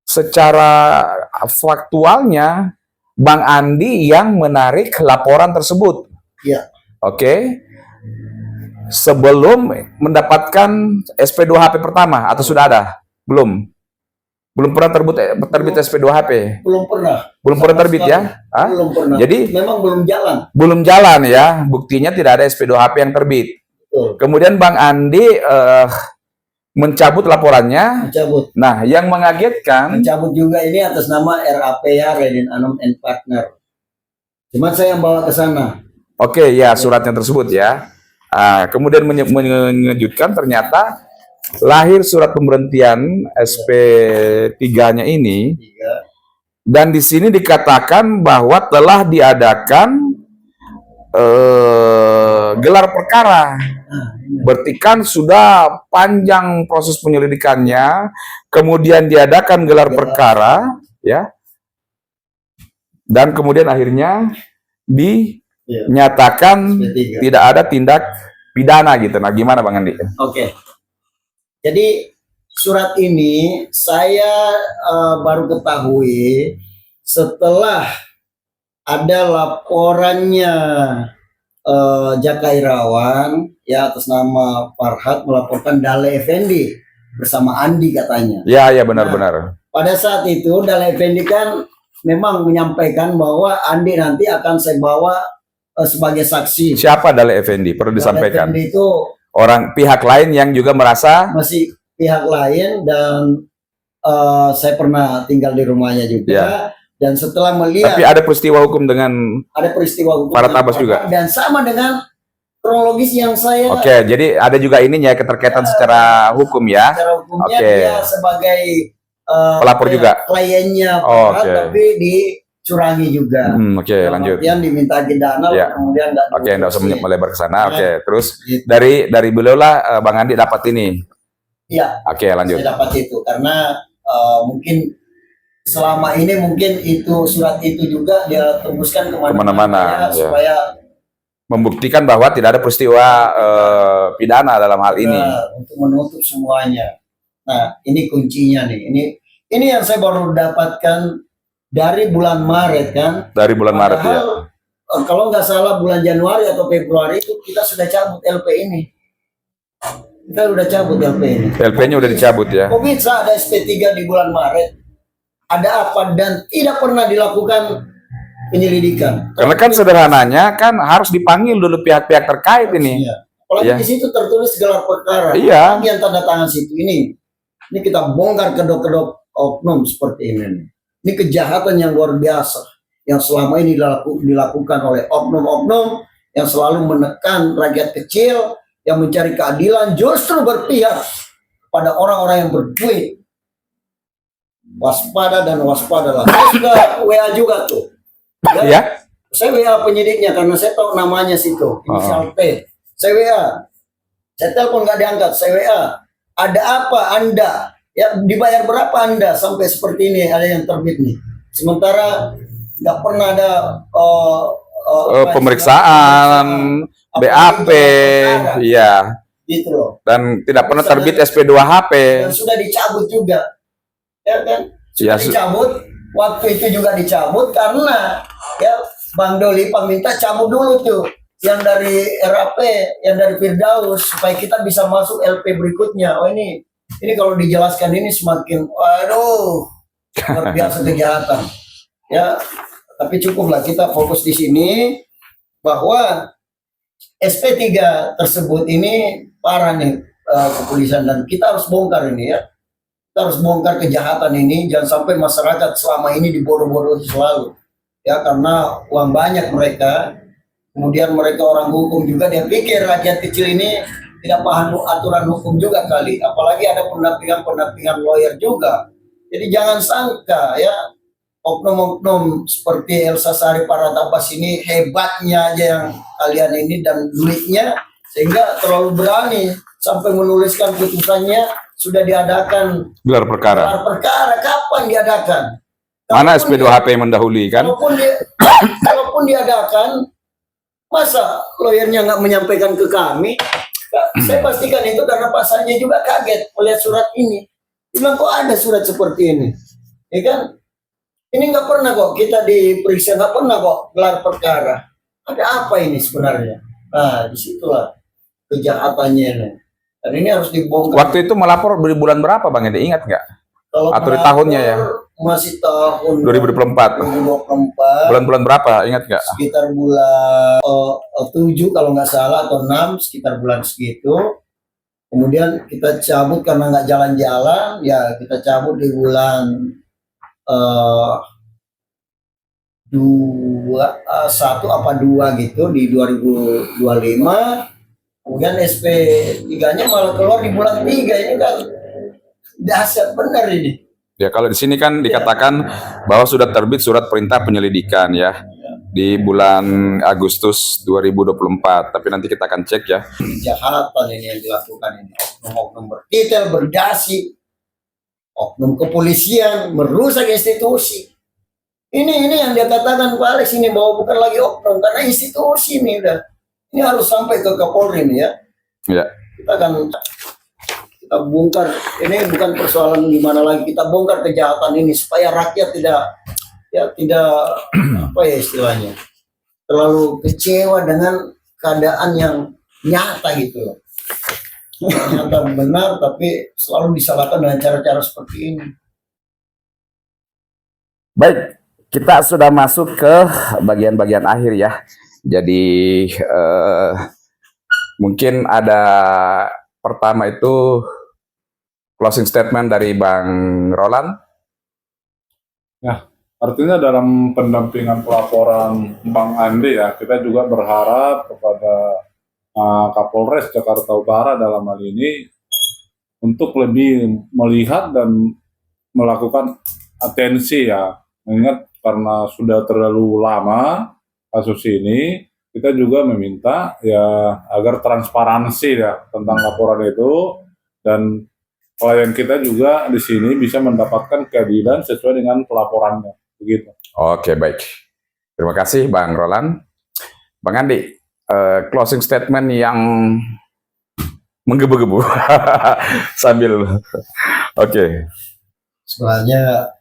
secara faktualnya Bang Andi yang menarik laporan tersebut. Iya. Oke. Sebelum mendapatkan SP2HP pertama atau sudah ada? Belum. Belum pernah terbit SP2HP. Belum pernah. Belum pernah terbit ya? Belum pernah. Jadi memang belum jalan. Belum jalan ya. Buktinya tidak ada SP2HP yang terbit. Betul. Kemudian Bang Andi mencabut laporannya. Mencabut. Nah, yang mengagetkan. Mencabut juga ini atas nama RAPH Redin Anom and Partner. Cuma saya yang bawa ke sana. Oke, ya suratnya tersebut ya. Kemudian mengejutkan ternyata lahir surat pemberhentian SP3-nya ini, dan di sini dikatakan bahwa telah diadakan gelar perkara. Berarti kan sudah panjang proses penyelidikannya, kemudian diadakan gelar perkara, ya, dan kemudian akhirnya dinyatakan tidak ada tindak pidana gitu. Nah, gimana Bang Andi? Oke. Jadi surat ini saya baru ketahui setelah ada laporannya Jaka Irawan ya atas nama Farhat melaporkan Dale Effendi bersama Andi katanya. Ya benar-benar. Pada saat itu Dale Effendi kan memang menyampaikan bahwa Andi nanti akan saya bawa sebagai saksi. Siapa Dale Effendi? Perlu disampaikan. Andi itu Orang pihak lain yang juga merasa masih pihak lain, dan saya pernah tinggal di rumahnya juga. Ya. Dan setelah melihat tapi ada peristiwa hukum dengan ada peristiwa hukum para dengan tabas juga. dan sama dengan kronologis yang saya Oke, jadi ada juga ininya keterkaitan secara hukum ya. secara hukumnya Oke. dia sebagai Pelapor juga. kliennya Oh, Farhad, oke. tapi dicurangi juga. Oke, Dalam lanjut. artian diminta dana, Ya. kemudian nggak Oke, enggak usah diurusi. melebar ke sana. Ya. Oke, terus Gitu. dari beliau lah Bang Andi dapat ini. Iya, Oke, lanjut. saya dapat itu karena mungkin selama ini mungkin itu surat itu juga dia tembuskan Kemana-mana, ya, ya. supaya Membuktikan bahwa tidak ada peristiwa pidana dalam hal ini. untuk menutup semuanya. Nah, ini kuncinya nih. Ini yang saya baru dapatkan dari bulan Maret kan. Dari bulan Maret ya. Padahal, kalau nggak salah bulan Januari atau Februari itu kita sudah cabut LP ini. Kita sudah cabut LP ini. LP-nya udah dicabut ya. Kok bisa ada SP3 di bulan Maret? Ada apa dan tidak pernah dilakukan penyelidikan? Karena kan sederhananya kan harus dipanggil dulu pihak-pihak terkait ini. Iya. Apalagi Iya. di situ tertulis gelar perkara. Iya. Bagian tanda tangan situ ini kita bongkar kedok-kedok oknum seperti ini. Ini kejahatan yang luar biasa yang selama ini dilakukan oleh oknum-oknum yang selalu menekan rakyat kecil yang mencari keadilan, justru berpihak pada orang-orang yang berduit. Waspada dan waspadalah. Saya sudah WA juga tuh. Ya. Saya WA penyidiknya karena saya tahu namanya situ, inisial T. Saya WA. Saya telepon nggak diangkat. Saya WA. Ada apa Anda? Ya, dibayar berapa Anda sampai seperti ini ada yang terbit nih. Sementara nggak pernah ada Pemeriksaan, BAP, iya. Gitu loh. Dan tidak pernah terbit SP2HP. Dan sudah dicabut juga. Ya kan? Sudah Ya, dicabut. Waktu itu juga dicabut karena ya Bang Doli minta cabut dulu tuh yang dari RAP, yang dari Firdaus supaya kita bisa masuk LP berikutnya. Oh ini kalau dijelaskan ini semakin waduh luar biasa kejahatan. Ya, tapi cukuplah kita fokus di sini bahwa SP3 tersebut ini parah nih kepolisian dan kita harus bongkar ini ya. Kita harus bongkar kejahatan ini, jangan sampai masyarakat selama ini dibodoh-bodohi selalu. Ya, karena uang banyak mereka, kemudian mereka orang hukum juga, dia pikir rakyat kecil ini tidak paham aturan hukum juga kali. Apalagi ada pendampingan lawyer juga. Jadi jangan sangka ya, oknum-oknum seperti Elsa Sari Paratabas ini hebatnya aja yang kalian ini dan duitnya, sehingga terlalu berani sampai menuliskan putusannya sudah diadakan gelar perkara. gelar perkara. Kapan diadakan? Mana Kalaupun SP2HP mendahului kan? Kalaupun diadakan, masa lawyernya nggak menyampaikan ke kami? Saya pastikan itu karena pasalnya juga kaget melihat surat ini. Bilang kok ada surat seperti ini, ya kan? Ini nggak pernah kok kita diperiksa, nggak pernah kok gelar perkara. Ada apa ini sebenarnya? Nah, disitulah kejahatannya ini. Dan ini harus dibongkar. Waktu itu melapor di bulan berapa Bang Edi? Ingat nggak? Kalau Atau di melapor, tahunnya ya? Masih tahun 2024. 2024. Bulan-bulan berapa? Ingat nggak? Sekitar bulan 7 kalau nggak salah atau 6, sekitar bulan segitu. Kemudian kita cabut karena nggak jalan-jalan, ya kita cabut di bulan 1 apa 2 gitu di 2025. Kemudian SP3-nya malah keluar di bulan 3. Ini kan dahsyat benar ini. Ya kalau di sini kan dikatakan bahwa sudah terbit surat perintah penyelidikan ya di bulan Agustus 2024. Tapi nanti kita akan cek ya. Kejahatan ini yang dilakukan ini, oknum-oknum berdetail, berdasi, oknum kepolisian merusak institusi. Ini yang dia katakan Pak Alex ini bahwa bukan lagi oknum karena institusi ini udah. Ini harus sampai ke Kapolri nih ya. Ya. Kita bongkar. Ini bukan persoalan gimana lagi, kita bongkar kejahatan ini supaya rakyat tidak apa ya istilahnya, terlalu kecewa dengan keadaan yang nyata gitu loh. Nyata benar tapi selalu disalahkan dengan cara-cara seperti ini. Baik, kita sudah masuk ke bagian-bagian akhir ya. Jadi mungkin ada pertama itu closing statement dari Bang Roland. Ya, artinya dalam pendampingan pelaporan Bang Andi ya, kita juga berharap kepada Kapolres Jakarta Utara dalam hal ini untuk lebih melihat dan melakukan atensi ya. Mengingat karena sudah terlalu lama kasus ini, kita juga meminta ya agar transparansi ya tentang laporan itu, dan klien kita juga di sini bisa mendapatkan keadilan sesuai dengan pelaporannya, begitu. Oke, baik. Terima kasih Bang Roland. Bang Andi, closing statement yang menggebu-gebu sambil oke. Soalnya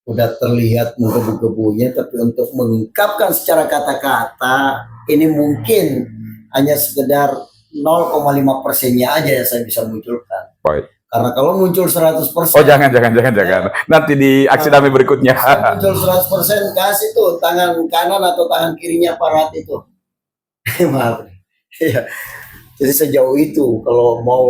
udah terlihat menggebu-gebunya, tapi untuk mengungkapkan secara kata-kata ini mungkin hanya sekedar 0,5%-nya aja yang saya bisa munculkan. Baik. Karena kalau muncul 100%, Oh jangan. Nanti di aksi damai berikutnya. muncul 100%, kasih tuh tangan kanan atau tangan kirinya Parat itu. Maaf. Ya. Jadi sejauh itu kalau mau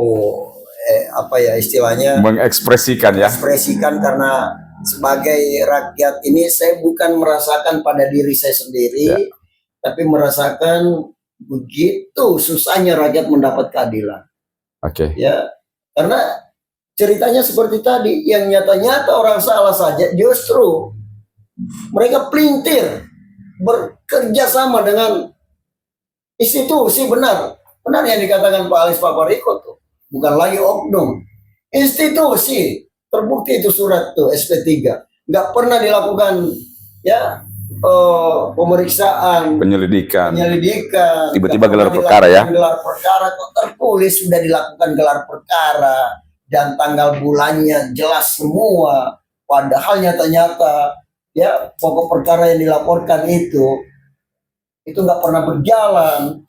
apa ya istilahnya Mengekspresikan ya. ekspresikan, karena sebagai rakyat ini saya bukan merasakan pada diri saya sendiri, Ya. tapi merasakan begitu susahnya rakyat mendapat keadilan. Oke. Ya, karena ceritanya seperti tadi, yang nyata-nyata orang salah saja justru mereka pelintir bekerja sama dengan institusi. Benar yang dikatakan Pak Alis Paparikot tuh, bukan lagi oknum, institusi. Terbukti itu surat tuh SP3 nggak pernah dilakukan ya pemeriksaan, Penyelidikan. Tiba-tiba nggak gelar pernah perkara ya. dilakukan gelar perkara, kok tertulis sudah dilakukan gelar perkara dan tanggal bulannya jelas semua, padahal nyata-nyata ya pokok perkara yang dilaporkan itu nggak pernah berjalan.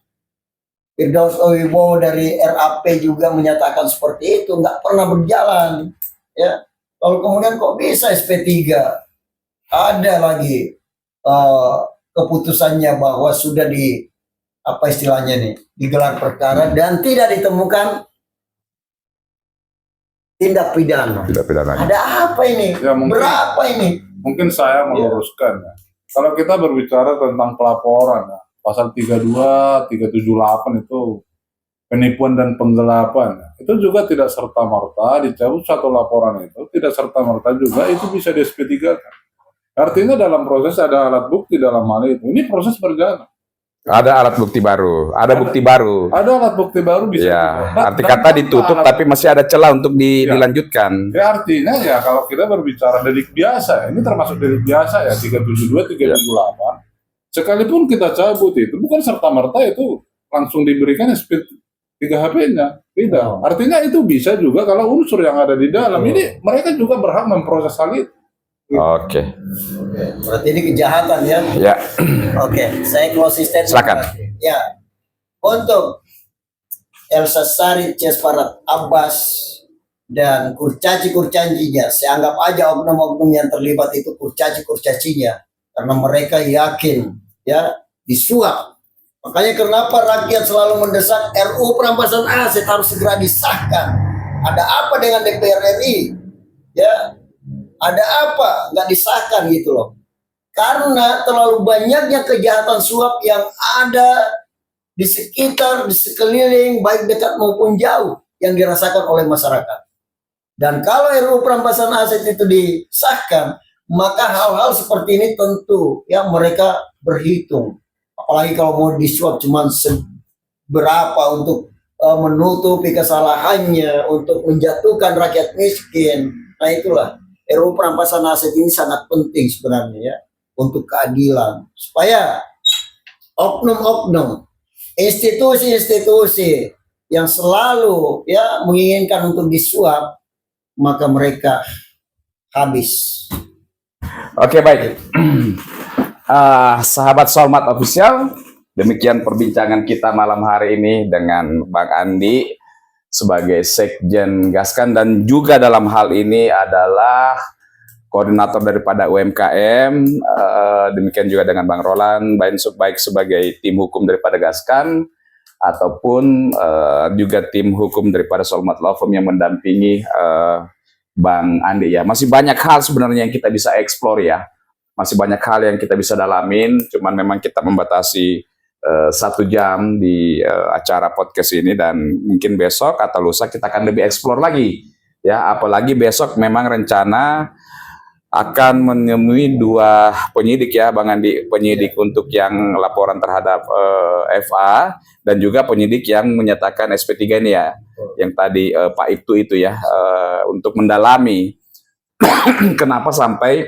Firdaus Wibowo dari RAP juga menyatakan seperti itu, nggak pernah berjalan. Ya, lalu kemudian kok bisa SP3 ada lagi keputusannya bahwa sudah di apa istilahnya nih digelar perkara dan tidak ditemukan tindak pidana. Tidak pidana. Ada apa ini? Ya, Berapa ini? Mungkin saya meluruskan ya. Kalau kita berbicara tentang pelaporan ya, pasal 32, 378 itu penipuan dan penggelapan, itu juga tidak serta-merta dicabut satu laporan itu, tidak serta-merta juga itu bisa di SP3 kan. Artinya dalam proses ada alat bukti dalam hal itu. Ini proses berjalan. Ada alat bukti baru, ada bukti baru. Ada alat bukti baru bisa. Ya, juga. arti kata ditutup tapi masih ada celah untuk dilanjutkan. Ya artinya ya kalau kita berbicara delik biasa, ini termasuk delik biasa ya 372, 378. Sekalipun kita cabut itu bukan serta-merta itu langsung diberikan SP 3HP-nya. Tidak. Artinya itu bisa juga kalau unsur yang ada di dalam ini mereka juga berhak memproses hal itu. Oke. Berarti ini kejahatan ya. Ya. Oke, saya closing statement. Silakan. Ya, untuk Elsa Sari, Parat, Abbas, dan kurcaci-kurcacinya, saya anggap aja oknum-oknum yang terlibat itu kurcaci-kurcacinya, karena mereka yakin ya disuap. Makanya kenapa rakyat selalu mendesak RUU perampasan aset harus segera disahkan. Ada apa dengan DPR RI? Ya, ada apa nggak disahkan gitu loh? Karena terlalu banyaknya kejahatan suap yang ada di sekitar, di sekeliling, baik dekat maupun jauh, yang dirasakan oleh masyarakat. Dan kalau RUU perampasan aset itu disahkan, maka hal-hal seperti ini tentu ya mereka berhitung. Apalagi kalau mau disuap cuma berapa untuk menutupi kesalahannya, untuk menjatuhkan rakyat miskin. Nah itulah RUU perampasan aset ini sangat penting sebenarnya ya, untuk keadilan, supaya oknum-oknum, institusi-institusi yang selalu ya menginginkan untuk disuap, maka mereka habis. Oke, baik. Sahabat Solmat Official, demikian perbincangan kita malam hari ini dengan Bang Andi sebagai Sekjen Gaskan, dan juga dalam hal ini adalah koordinator daripada UMKM, demikian juga dengan Bang Roland, baik sebagai tim hukum daripada Gaskan, ataupun juga tim hukum daripada Solmat Law Firm yang mendampingi Bang Andi ya. Masih banyak hal sebenarnya yang kita bisa eksplor ya. Masih banyak hal yang kita bisa dalamin, cuman memang kita membatasi 1 jam di acara podcast ini, dan mungkin besok atau lusa kita akan lebih eksplor lagi ya. Apalagi besok memang rencana akan menemui 2 penyidik ya Bang Andi, penyidik untuk yang laporan terhadap FA, dan juga penyidik yang menyatakan SP3 ini ya, yang tadi Pak Ibtu itu ya, untuk mendalami kenapa sampai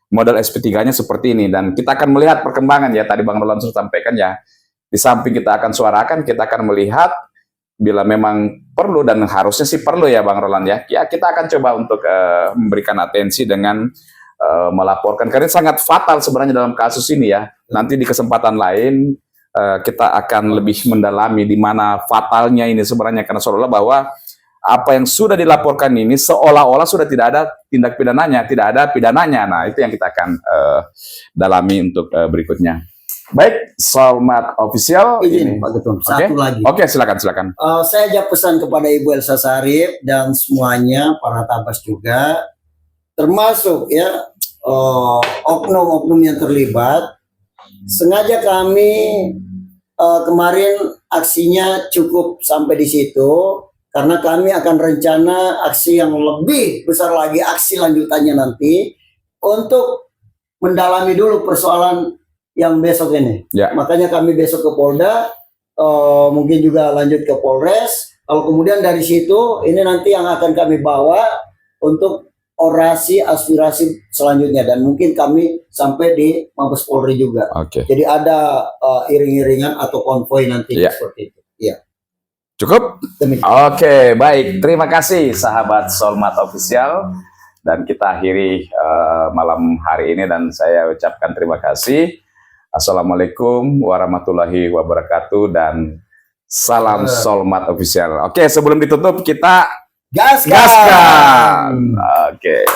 model SP3-nya seperti ini. Dan kita akan melihat perkembangan ya, tadi Bang Roland sudah sampaikan ya, di samping kita akan suarakan, kita akan melihat bila memang perlu, dan harusnya sih perlu ya Bang Roland ya, kita akan coba untuk memberikan atensi dengan melaporkan, karena sangat fatal sebenarnya dalam kasus ini ya. Nanti di kesempatan lain kita akan lebih mendalami di mana fatalnya ini sebenarnya, karena seolah-olah bahwa apa yang sudah dilaporkan ini seolah-olah sudah tidak ada tindak pidananya, tidak ada pidananya. Nah, itu yang kita akan dalami untuk berikutnya. Baik, Solmat Official. Izin Pak Ketum, satu lagi. Oke, silakan. Saya ajak pesan kepada Ibu Elsa Sarif dan semuanya, para tabas juga, termasuk ya oknum-oknum yang terlibat. Sengaja kami kemarin aksinya cukup sampai di situ, karena kami akan rencana aksi yang lebih besar lagi, aksi lanjutannya nanti, untuk mendalami dulu persoalan yang besok ini. Ya. Makanya kami besok ke Polda, mungkin juga lanjut ke Polres. Kalau kemudian dari situ, ini nanti yang akan kami bawa untuk orasi aspirasi selanjutnya, dan mungkin kami sampai di Mabes Polri juga. Jadi ada iring-iringan atau konvoy nanti seperti itu. Iya. Cukup? Oke, baik. Terima kasih sahabat Solmat Official, dan kita akhiri malam hari ini, dan saya ucapkan terima kasih. Assalamualaikum warahmatullahi wabarakatuh, dan salam Solmat Official. Oke, sebelum ditutup kita gaskan. Oke.